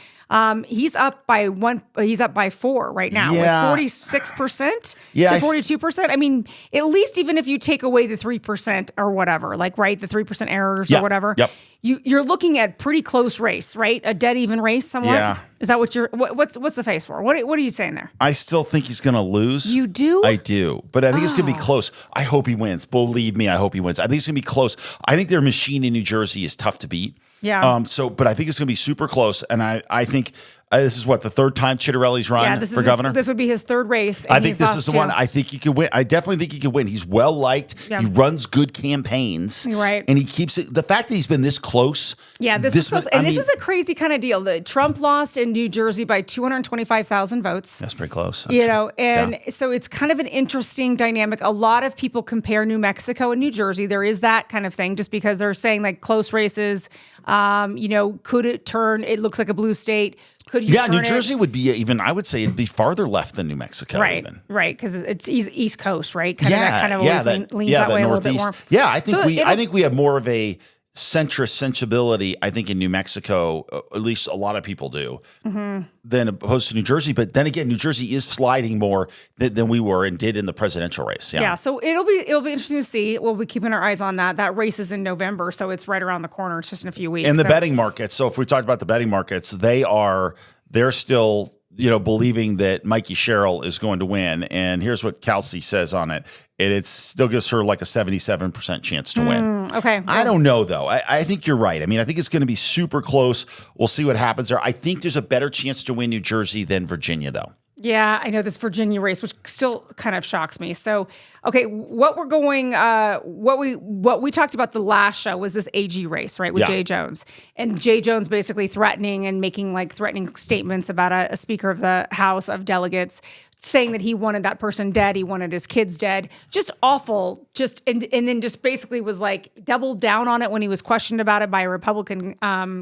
He's up by 4 right now with 46% to 42%. I mean, at least even if you take away the 3% or whatever, like, right, the 3% errors or whatever, you're looking at pretty close race, right? A dead even race somewhat. Yeah. Is that what what's the face for? What are you saying there? I still think he's going to lose. You do? I do. But I think it's going to be close. I hope he wins. Believe me, I hope he wins. I think it's going to be close. I think their machine in New Jersey is tough to beat. Yeah. But I think it's going to be super close. And I think this is the third time Ciattarelli's run for governor? This would be his third race. I think this is the one. I think he could win. I definitely think he could win. He's well liked. Yeah. He runs good campaigns. Right. And he keeps it. The fact that he's been this close. Yeah, this is close. And this is a crazy kind of deal. Trump lost in New Jersey by 225,000 votes. That's pretty close. Actually. So it's kind of an interesting dynamic. A lot of people compare New Mexico and New Jersey. There is that kind of thing, just because they're saying like close races, could it turn? It looks like a blue state. Could you turn New Jersey would be even, I would say it'd be farther left than New Mexico. Right, even. Right, because it's East Coast, right? That kind of always leans that way a little bit more. Yeah, I think we have more of a centrist sensibility, I think, in New Mexico, at least a lot of people do, than opposed to New Jersey. But then again, New Jersey is sliding more than we were and did in the presidential race. Yeah, so it'll be interesting to see. We'll be keeping our eyes on that. That race is in November, so it's right around the corner. It's just in a few weeks. And the betting markets. So if we talk about the betting markets, they're still believing that Mikey Sherrill is going to win. And here's what Kelsey says on it. It still gives her like a 77% chance to win. Okay. I don't know, though. I think you're right. I mean, I think it's going to be super close. We'll see what happens there. I think there's a better chance to win New Jersey than Virginia, though. Yeah, I know this Virginia race, which still kind of shocks me. So, okay, what we talked about the last show was this AG race, right, with Jay Jones, and Jay Jones basically threatening and making like threatening statements about a Speaker of the House of Delegates, saying that he wanted that person dead, he wanted his kids dead, just awful. And then just basically was like doubled down on it when he was questioned about it by a Republican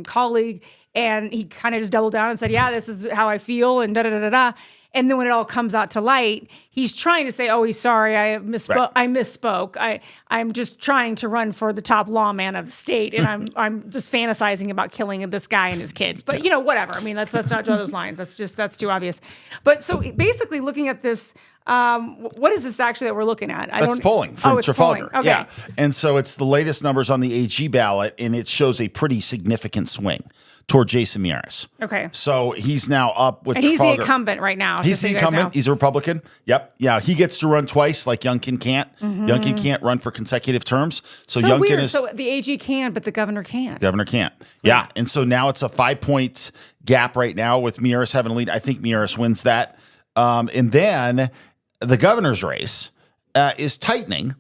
colleague, and he kind of just doubled down and said, "Yeah, this is how I feel," and da da da da. And then when it all comes out to light, he's trying to say, "Oh, he's sorry. I misspoke. Right. I misspoke. I'm just trying to run for the top lawman of the state, and I'm just fantasizing about killing this guy and his kids." But whatever. I mean, let's not draw those lines. That's too obvious. But so basically, looking at this, what is this actually that we're looking at? That's polling from Trafalgar. Polling. Okay. Yeah, and so it's the latest numbers on the AG ballot, and it shows a pretty significant swing toward Jason Miyares. Okay. So he's now up with and he's Trafalgar. the incumbent right now. He's the incumbent. He's a Republican. Yep. Yeah. He gets to run twice like Youngkin can't. Youngkin can't run for consecutive terms. So Youngkin weird. is... So the AG can, but the governor can't. Governor can't. Yeah. And so now it's a 5-point gap right now with Miyares having a lead. I think Miyares wins that. And then the governor's race is tightening.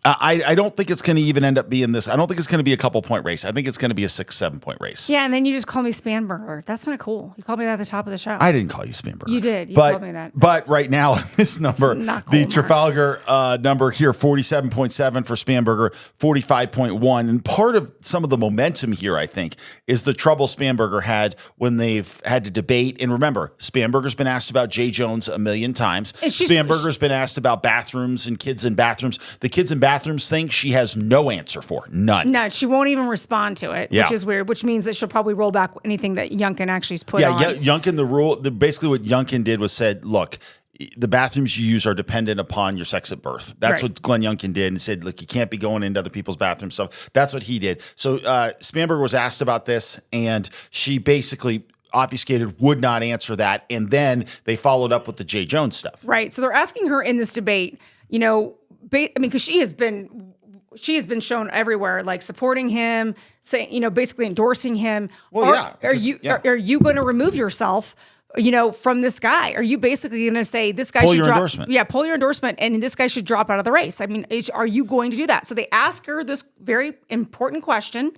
I don't think it's going to even end up being this. I don't think it's going to be a couple-point race. I think it's going to be a 6-7-point race. Yeah, and then you just call me Spanberger. That's not cool. You called me that at the top of the show. I didn't call you Spanberger. You did. You called me that. But right now, this number, not cool, the Trafalgar number here, 47.7 for Spanberger, 45.1. And part of some of the momentum here, I think, is the trouble Spanberger had when they've had to debate. And remember, Spanberger's been asked about Jay Jones a million times. Spanberger's been asked about bathrooms and kids in bathrooms. The kids in bathrooms thing she has no answer for. None. No, she won't even respond to it, which is weird, which means that she'll probably roll back anything that Youngkin actually's put on. Yeah, Youngkin, basically what Youngkin did was said, look, the bathrooms you use are dependent upon your sex at birth. That's what Glenn Youngkin did, and said, look, you can't be going into other people's bathrooms. So that's what he did. So Spanberger was asked about this, and she basically obfuscated, would not answer that. And then they followed up with the Jay Jones stuff. Right. So they're asking her in this debate, because she has been shown everywhere, like supporting him, saying, basically endorsing him. Well, are you going to remove yourself, from this guy? Are you basically going to say this guy should drop endorsement? Yeah, pull your endorsement, and this guy should drop out of the race. I mean, are you going to do that? So they ask her this very important question.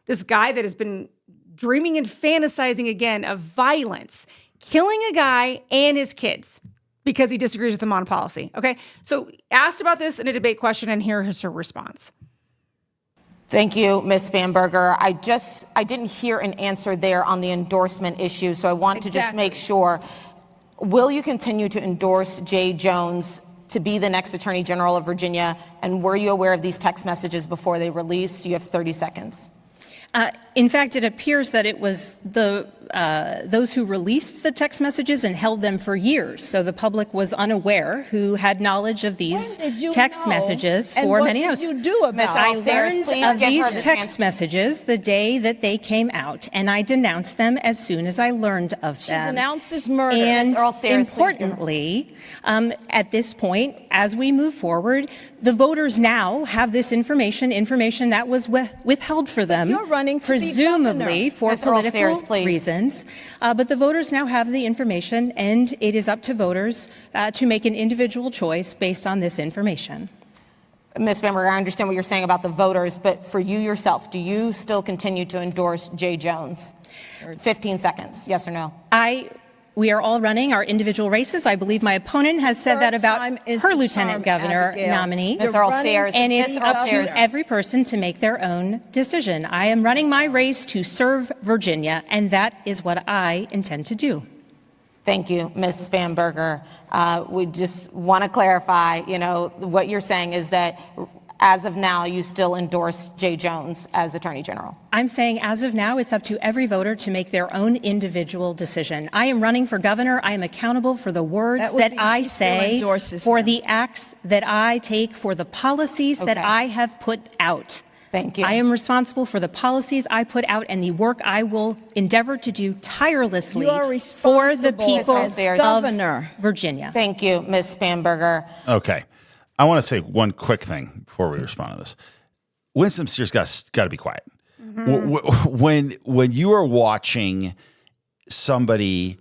This guy that has been dreaming and fantasizing again of violence, killing a guy and his kids, because he disagrees with them on policy. Okay. So asked about this in a debate question, and here is her response. Thank you, Ms. Spanberger. I didn't hear an answer there on the endorsement issue, so I want to just make sure. Will you continue to endorse Jay Jones to be the next Attorney General of Virginia? And were you aware of these text messages before they released? You have 30 seconds. In fact, it appears that it was those who released the text messages and held them for years. So the public was unaware who had knowledge of these text messages for many years. What did you do about it? I learned of these text messages the day that they came out, and I denounced them as soon as I learned of them. She denounces murder. And importantly, at this point, as we move forward, the voters now have this information that was withheld for them. You're running to presumably for political reasons. But the voters now have the information, and it is up to voters to make an individual choice based on this information. Ms. Spanberger, I understand what you're saying about the voters, but for you yourself, do you still continue to endorse Jay Jones? 15 seconds, yes or no? We are all running our individual races. I believe my opponent has said that about her lieutenant governor nominee. Ms. Earl Sayers. And it's up to every person to make their own decision. I am running my race to serve Virginia, and that is what I intend to do. Thank you, Ms. Spanberger. We just want to clarify, what you're saying is that as of now, you still endorse Jay Jones as Attorney General. I'm saying as of now, it's up to every voter to make their own individual decision. I am running for governor. I am accountable for the words that I say, for the acts that I take, for the policies that I have put out. Thank you. I am responsible for the policies I put out and the work I will endeavor to do tirelessly for the people of Virginia. Thank you, Ms. Spanberger. Okay. I want to say one quick thing before we respond to this. Winston Sears got to be quiet. When you are watching somebody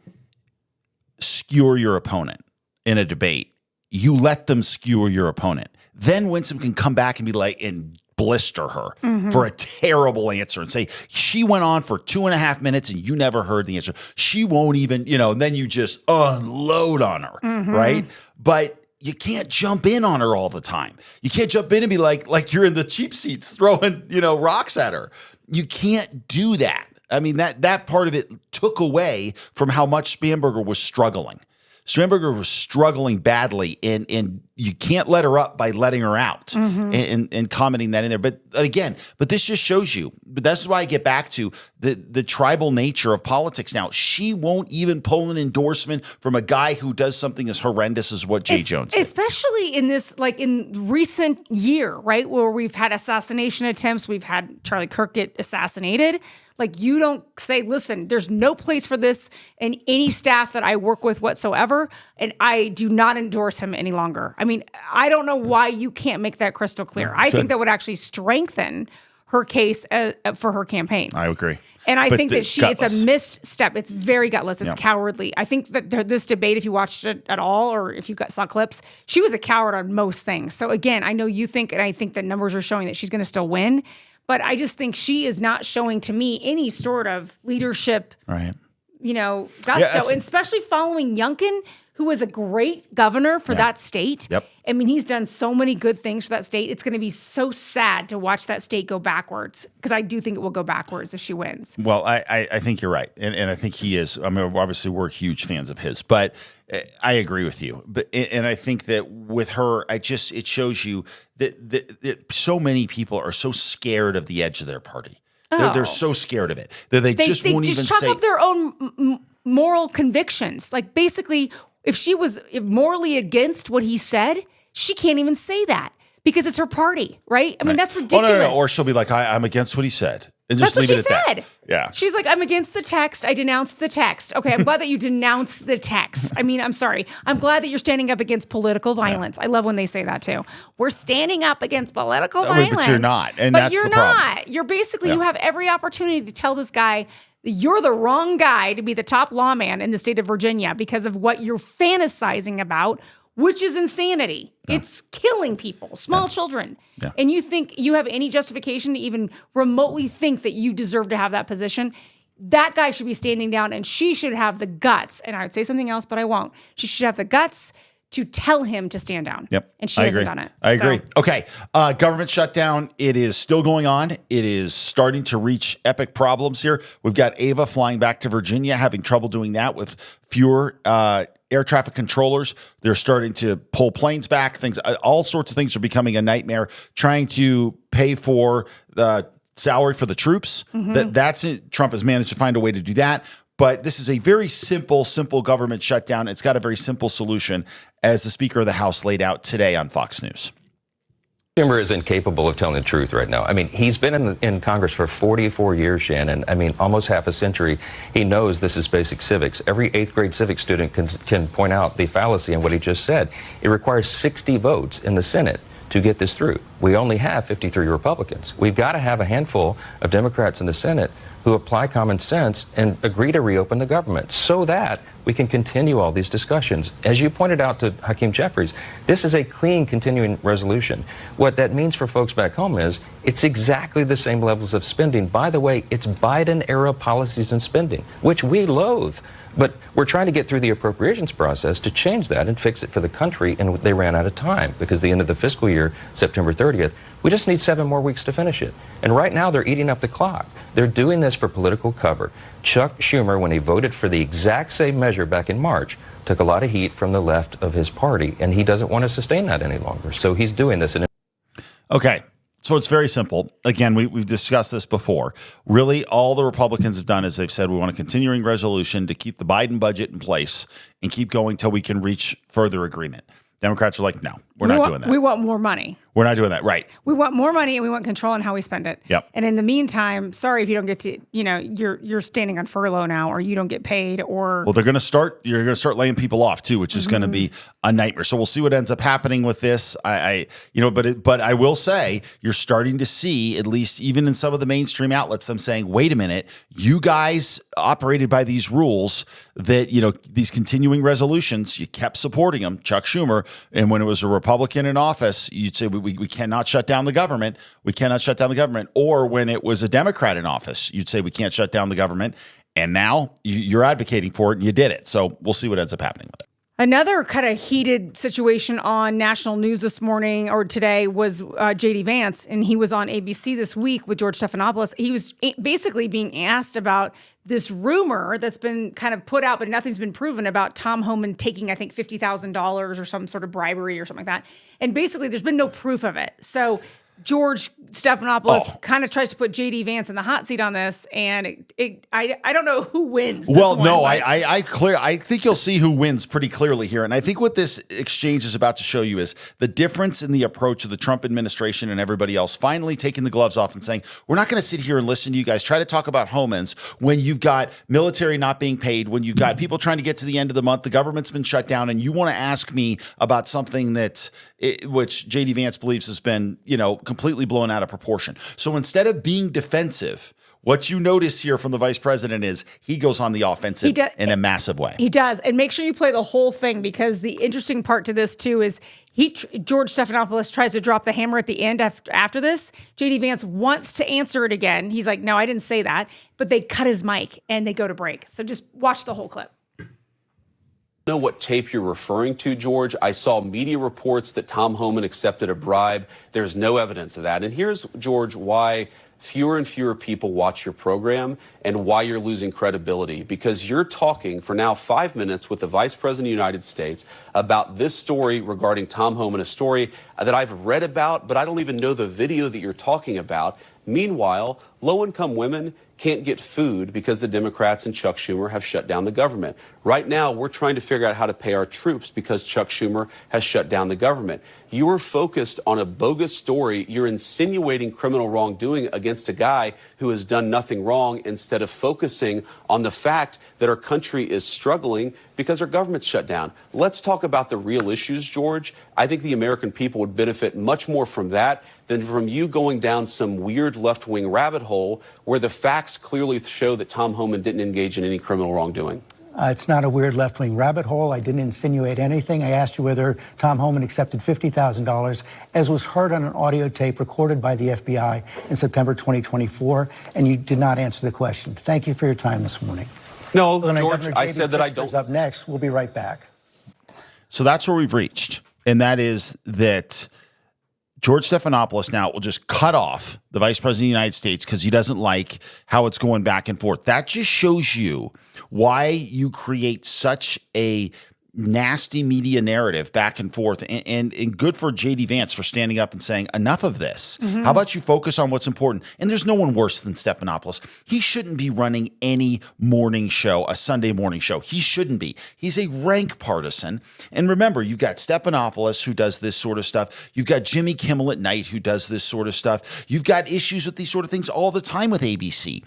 skewer your opponent in a debate, you let them skewer your opponent. Then Winston can come back and be like, and blister her for a terrible answer and say, she went on for 2.5 minutes and you never heard the answer. She won't even, and then you just unload on her, right? But you can't jump in on her all the time. You can't jump in and be like you're in the cheap seats throwing, rocks at her. You can't do that. I mean, that part of it took away from how much Spanberger was struggling. Spanberger was struggling badly, and you can't let her up by letting her out and commenting that in there. But again, this just shows you, but that's why I get back to the tribal nature of politics now. She won't even pull an endorsement from a guy who does something as horrendous as what Jay Jones did. Especially in this, in recent year, right, where we've had assassination attempts, we've had Charlie Kirk get assassinated. You don't say, listen, there's no place for this in any staff that I work with whatsoever, and I do not endorse him any longer. I mean, I don't know why you can't make that crystal clear. I think that would actually strengthen her case for her campaign. I agree. And I think that it's a missed step. It's very gutless. It's cowardly. I think that this debate, if you watched it at all or if you saw clips, she was a coward on most things. So again, I know you think, and I think the numbers are showing that she's going to still win. But I just think she is not showing to me any sort of leadership, gusto, and especially following Youngkin, who was a great governor for that state. Yep. I mean, he's done so many good things for that state. It's going to be so sad to watch that state go backwards, because I do think it will go backwards if she wins. Well, I think you're right. And I think he is. I mean, obviously, we're huge fans of his, but I agree with you. And I think that with her, it shows you that so many people are so scared of the edge of their party. They're so scared of it that they just won't even say. They chalk up their own moral convictions. Basically, if she was morally against what he said, she can't even say that because it's her party, right? I mean, that's ridiculous. Oh, no. Or she'll be like, I'm against what he said. And just That's leave what it at she said. That. Yeah. She's like, I'm against the text. I denounced the text. Okay, I'm glad that you denounced the text. I mean, I'm sorry. I'm glad that you're standing up against political violence. I love when they say that too. We're standing up against political violence. But you're not. And but that's you're the problem. not. You're basically, you have every opportunity to tell this guy, you're the wrong guy to be the top lawman in the state of Virginia because of what you're fantasizing about, which is insanity. Yeah. It's killing people, small children. Yeah. And you think you have any justification to even remotely think that you deserve to have that position? That guy should be standing down, and she should have the guts. And I would say something else, but I won't. She should have the guts to tell him to stand down. Yep. And she hasn't done it. I agree. Okay. Government shutdown. It is still going on. It is starting to reach epic problems here. We've got Ava flying back to Virginia, having trouble doing that with fewer air traffic controllers. They're starting to pull planes back. All sorts of things are becoming a nightmare. Trying to pay for the salary for the troops. That's it. Trump has managed to find a way to do that. But this is a very simple government shutdown. It's got a very simple solution, as the Speaker of the House laid out today on Fox News. Schumer is incapable of telling the truth right now. I mean, he's been in Congress for 44 years, Shannon. I mean, almost half a century. He knows this is basic civics. Every 8th grade civics student can point out the fallacy in what he just said. It requires 60 votes in the Senate to get this through. We only have 53 Republicans. We've got to have a handful of Democrats in the Senate who apply common sense and agree to reopen the government so that we can continue all these discussions. As you pointed out to Hakeem Jeffries, this is a clean continuing resolution. What that means for folks back home is it's exactly the same levels of spending. By the way, it's Biden-era policies and spending, which we loathe. But we're trying to get through the appropriations process to change that and fix it for the country, and they ran out of time because the end of the fiscal year, September 30th, we just need 7 more weeks to finish it. And right now they're eating up the clock. They're doing this for political cover. Chuck Schumer, when he voted for the exact same measure back in March, took a lot of heat from the left of his party, and he doesn't want to sustain that any longer. So he's doing this. Okay. So it's very simple. Again, we've discussed this before. Really, all the Republicans have done is they've said we want a continuing resolution to keep the Biden budget in place and keep going till we can reach further agreement. Democrats are like, no, we're not doing that. We want more money. We're not doing that. Right. We want more money and we want control on how we spend it. Yep. And in the meantime, sorry if you don't get to, you're standing on furlough now, or you don't get paid, or well, you're going to start laying people off too, which is going to be a nightmare. So we'll see what ends up happening with this. But I will say you're starting to see, at least even in some of the mainstream outlets, them saying, wait a minute, you guys operated by these rules that, these continuing resolutions, you kept supporting them, Chuck Schumer. And when it was a Republican in office, you'd say, we cannot shut down the government. We cannot shut down the government. Or when it was a Democrat in office, you'd say we can't shut down the government. And now you're advocating for it and you did it. So we'll see what ends up happening with it. Another kind of heated situation on national news this morning or today was J.D. Vance, and he was on ABC this week with George Stephanopoulos. He was basically being asked about this rumor that's been kind of put out, but nothing's been proven, about Tom Homan taking, I think, $50,000 or some sort of bribery or something like that. And basically, there's been no proof of it. So George Stephanopoulos kind of tries to put J.D. Vance in the hot seat on this, and I don't know who wins. I think you'll see who wins pretty clearly here. And I think what this exchange is about to show you is the difference in the approach of the Trump administration and everybody else finally taking the gloves off and saying, we're not going to sit here and listen to you guys try to talk about Homans when you've got military not being paid, when you've got people trying to get to the end of the month, the government's been shut down, and you want to ask me about something which J.D. Vance believes has been, completely blown out of proportion. So instead of being defensive, what you notice here from the vice president is he goes on the offensive in a massive way. He does. And make sure you play the whole thing, because the interesting part to this too is George Stephanopoulos tries to drop the hammer at the end after this. J.D. Vance wants to answer it again. He's like, no, I didn't say that. But they cut his mic and they go to break. So just watch the whole clip. Know what tape you're referring to, George. I saw media reports that Tom Homan accepted a bribe. There's no evidence of that. And here's, George, why fewer and fewer people watch your program and why you're losing credibility. Because you're talking for now 5 minutes with the Vice President of the United States about this story regarding Tom Homan, a story that I've read about, but I don't even know the video that you're talking about. Meanwhile, low-income women can't get food because the Democrats and Chuck Schumer have shut down the government. Right now, we're trying to figure out how to pay our troops because Chuck Schumer has shut down the government. You are focused on a bogus story. You're insinuating criminal wrongdoing against a guy who has done nothing wrong instead of focusing on the fact that our country is struggling because our government's shut down. Let's talk about the real issues, George. I think the American people would benefit much more from that than from you going down some weird left-wing rabbit hole where the facts clearly show that Tom Homan didn't engage in any criminal wrongdoing. It's not a weird left-wing rabbit hole. I didn't insinuate anything. I asked you whether Tom Homan accepted $50,000, as was heard on an audio tape recorded by the FBI in September 2024, and you did not answer the question. Thank you for your time this morning. No, George, I said that I don't. Up next. We'll be right back. So that's where we've reached. And that is that George Stephanopoulos now will just cut off the vice president of the United States because he doesn't like how it's going back and forth. That just shows you why you create such a nasty media narrative back and forth, and good for JD Vance for standing up and saying, enough of this. Mm-hmm. How about you focus on what's important? And there's no one worse than Stephanopoulos. He shouldn't be running any morning show, a Sunday morning show. He shouldn't be. He's a rank partisan. And remember, you've got Stephanopoulos who does this sort of stuff. You've got Jimmy Kimmel at night who does this sort of stuff. You've got issues with these sort of things all the time with ABC.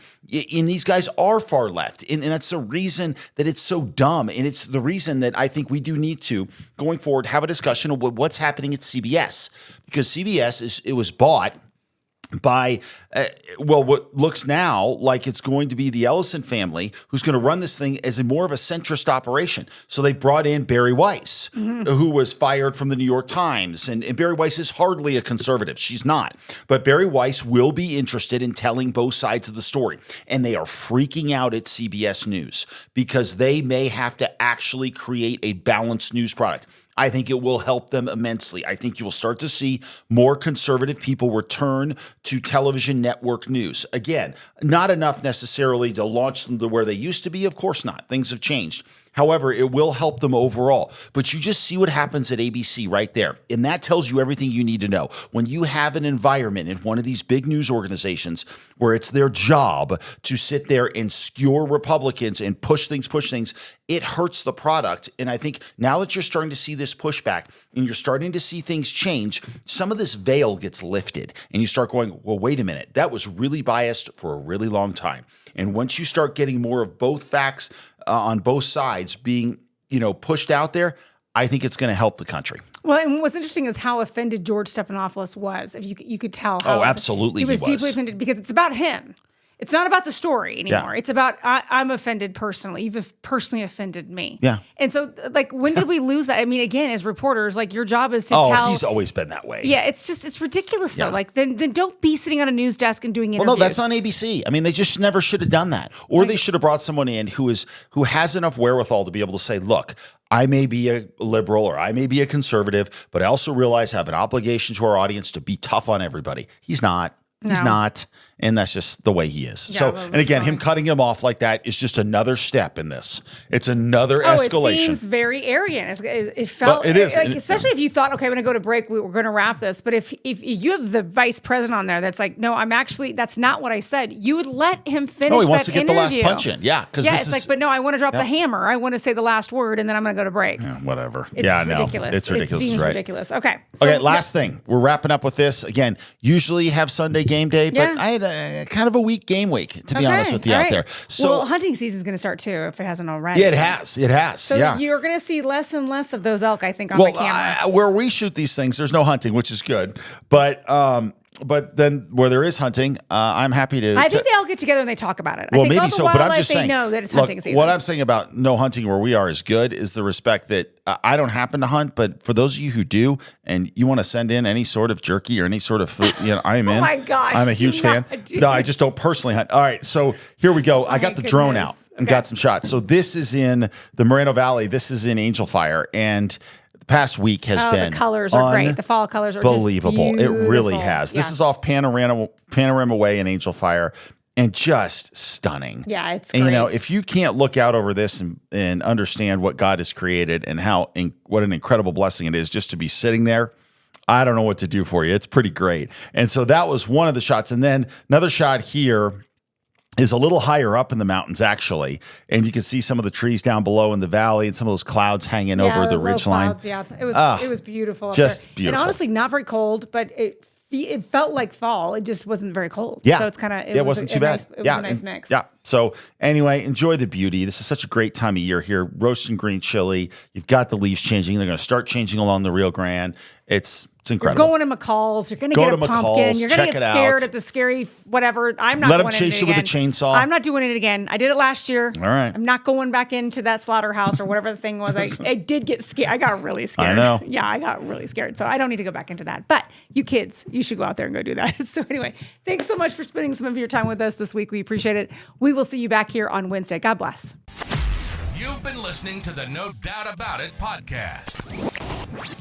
And these guys are far left. And that's the reason that it's so dumb. And it's the reason that I think we do need to, going forward, have a discussion of what's happening at CBS, because CBS was bought by, what looks now like it's going to be the Ellison family who's going to run this thing as a more of a centrist operation. So they brought in Barry Weiss, who was fired from the New York Times. And Barry Weiss is hardly a conservative. She's not. But Barry Weiss will be interested in telling both sides of the story. And they are freaking out at CBS News because they may have to actually create a balanced news product. I think it will help them immensely. I think you will start to see more conservative people return to television network news. Again, not enough necessarily to launch them to where they used to be. Of course not. Things have changed. However, it will help them overall. But you just see what happens at ABC right there. And that tells you everything you need to know. When you have an environment in one of these big news organizations where it's their job to sit there and skewer Republicans and push things, it hurts the product. And I think now that you're starting to see this pushback and you're starting to see things change, some of this veil gets lifted and you start going, well, wait a minute, that was really biased for a really long time. And once you start getting more of both facts on both sides being, pushed out there, I think it's going to help the country. Well, and what's interesting is how offended George Stephanopoulos was. If you could tell. How Absolutely, he was deeply offended because it's about him. It's not about the story anymore. Yeah. It's about I'm offended personally. You've personally offended me. Yeah. And so, when did we lose that? I mean, again, as reporters, your job is to tell. Oh, he's always been that way. Yeah, it's ridiculous though. Then don't be sitting on a news desk and doing interviews. Well, no, that's on ABC. I mean, they just never should have done that, or they should have brought someone in who has enough wherewithal to be able to say, look, I may be a liberal or I may be a conservative, but I also realize I have an obligation to our audience to be tough on everybody. He's not. He's not. And that's just the way he is. Yeah, so, and again, him cutting him off like that is just another step in this. It's another escalation. It seems very arrogant. It felt, it is. Especially if you thought, okay, I'm going to go to break. We're going to wrap this. But if you have the vice president on there that's like, no, that's not what I said. You would let him finish. No, he wants to get interview. the last punch in. Yeah. But no, I want to drop the hammer. I want to say the last word and then I'm going to go to break. Yeah, whatever. It's ridiculous. It's ridiculous. It seems right. ridiculous. Okay. Okay. Last thing. We're wrapping up with this. Again, usually have Sunday game day, but I had a kind of a weak game week, to be honest with you out there. So hunting season is going to start too, if it hasn't already. Yeah, it has. So you're going to see less and less of those elk, I think, on the camera. Where we shoot these things, there's no hunting, which is good. But then where there is hunting, I'm happy to. I think they all get together and they talk about it. Well, I think maybe so, but I'm just saying. They know that it's hunting season. What I'm saying about no hunting where we are is good is the respect that I don't happen to hunt, but for those of you who do, and you want to send in any sort of jerky or any sort of food, I'm in. Oh my gosh. I'm a huge fan. No, I just don't personally hunt. All right, so here we go. I got the drone out and got some shots. So this is in the Moreno Valley. This is in Angel Fire, and the past week has been the colors are great. The fall colors are unbelievable. Just it really has. This is off Panorama Way in Angel Fire. And just stunning. Yeah, it's great. And if you can't look out over this and understand what God has created and what an incredible blessing it is just to be sitting there, I don't know what to do for you. It's pretty great. And so that was one of the shots. And then another shot here is a little higher up in the mountains, actually. And you can see some of the trees down below in the valley and some of those clouds hanging over the ridgeline. Yeah, it was beautiful. Just beautiful. And honestly, not very cold, but it felt like fall. It just wasn't very cold. Yeah. So it's kind of, it wasn't too bad. It was a nice mix. Yeah. So anyway, enjoy the beauty. This is such a great time of year here. Roasting green chili. You've got the leaves changing. They're going to start changing along the Rio Grande. It's incredible. You're going to McCall's. You're going to get a pumpkin. You're going to get scared at the scary whatever. I'm not. Let them chase you with a chainsaw. I'm not doing it again. I did it last year. All right. I'm not going back into that slaughterhouse or whatever the thing was. I did get scared. I got really scared. I know. Yeah, I got really scared. So I don't need to go back into that. But you kids, you should go out there and go do that. So anyway, thanks so much for spending some of your time with us this week. We appreciate it. We will see you back here on Wednesday. God bless. You've been listening to the No Doubt About It podcast.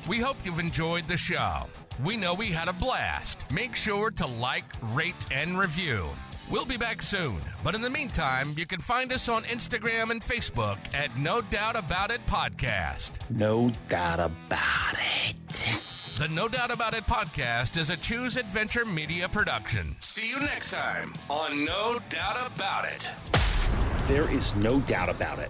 We hope you've enjoyed the show. We know we had a blast. Make sure to like, rate, and review. We'll be back soon, but in the meantime, you can find us on Instagram and Facebook at No Doubt About It Podcast. No doubt about it. The No Doubt About It podcast is a Choose Adventure Media production. See you next time on No Doubt About It. There is no doubt about it.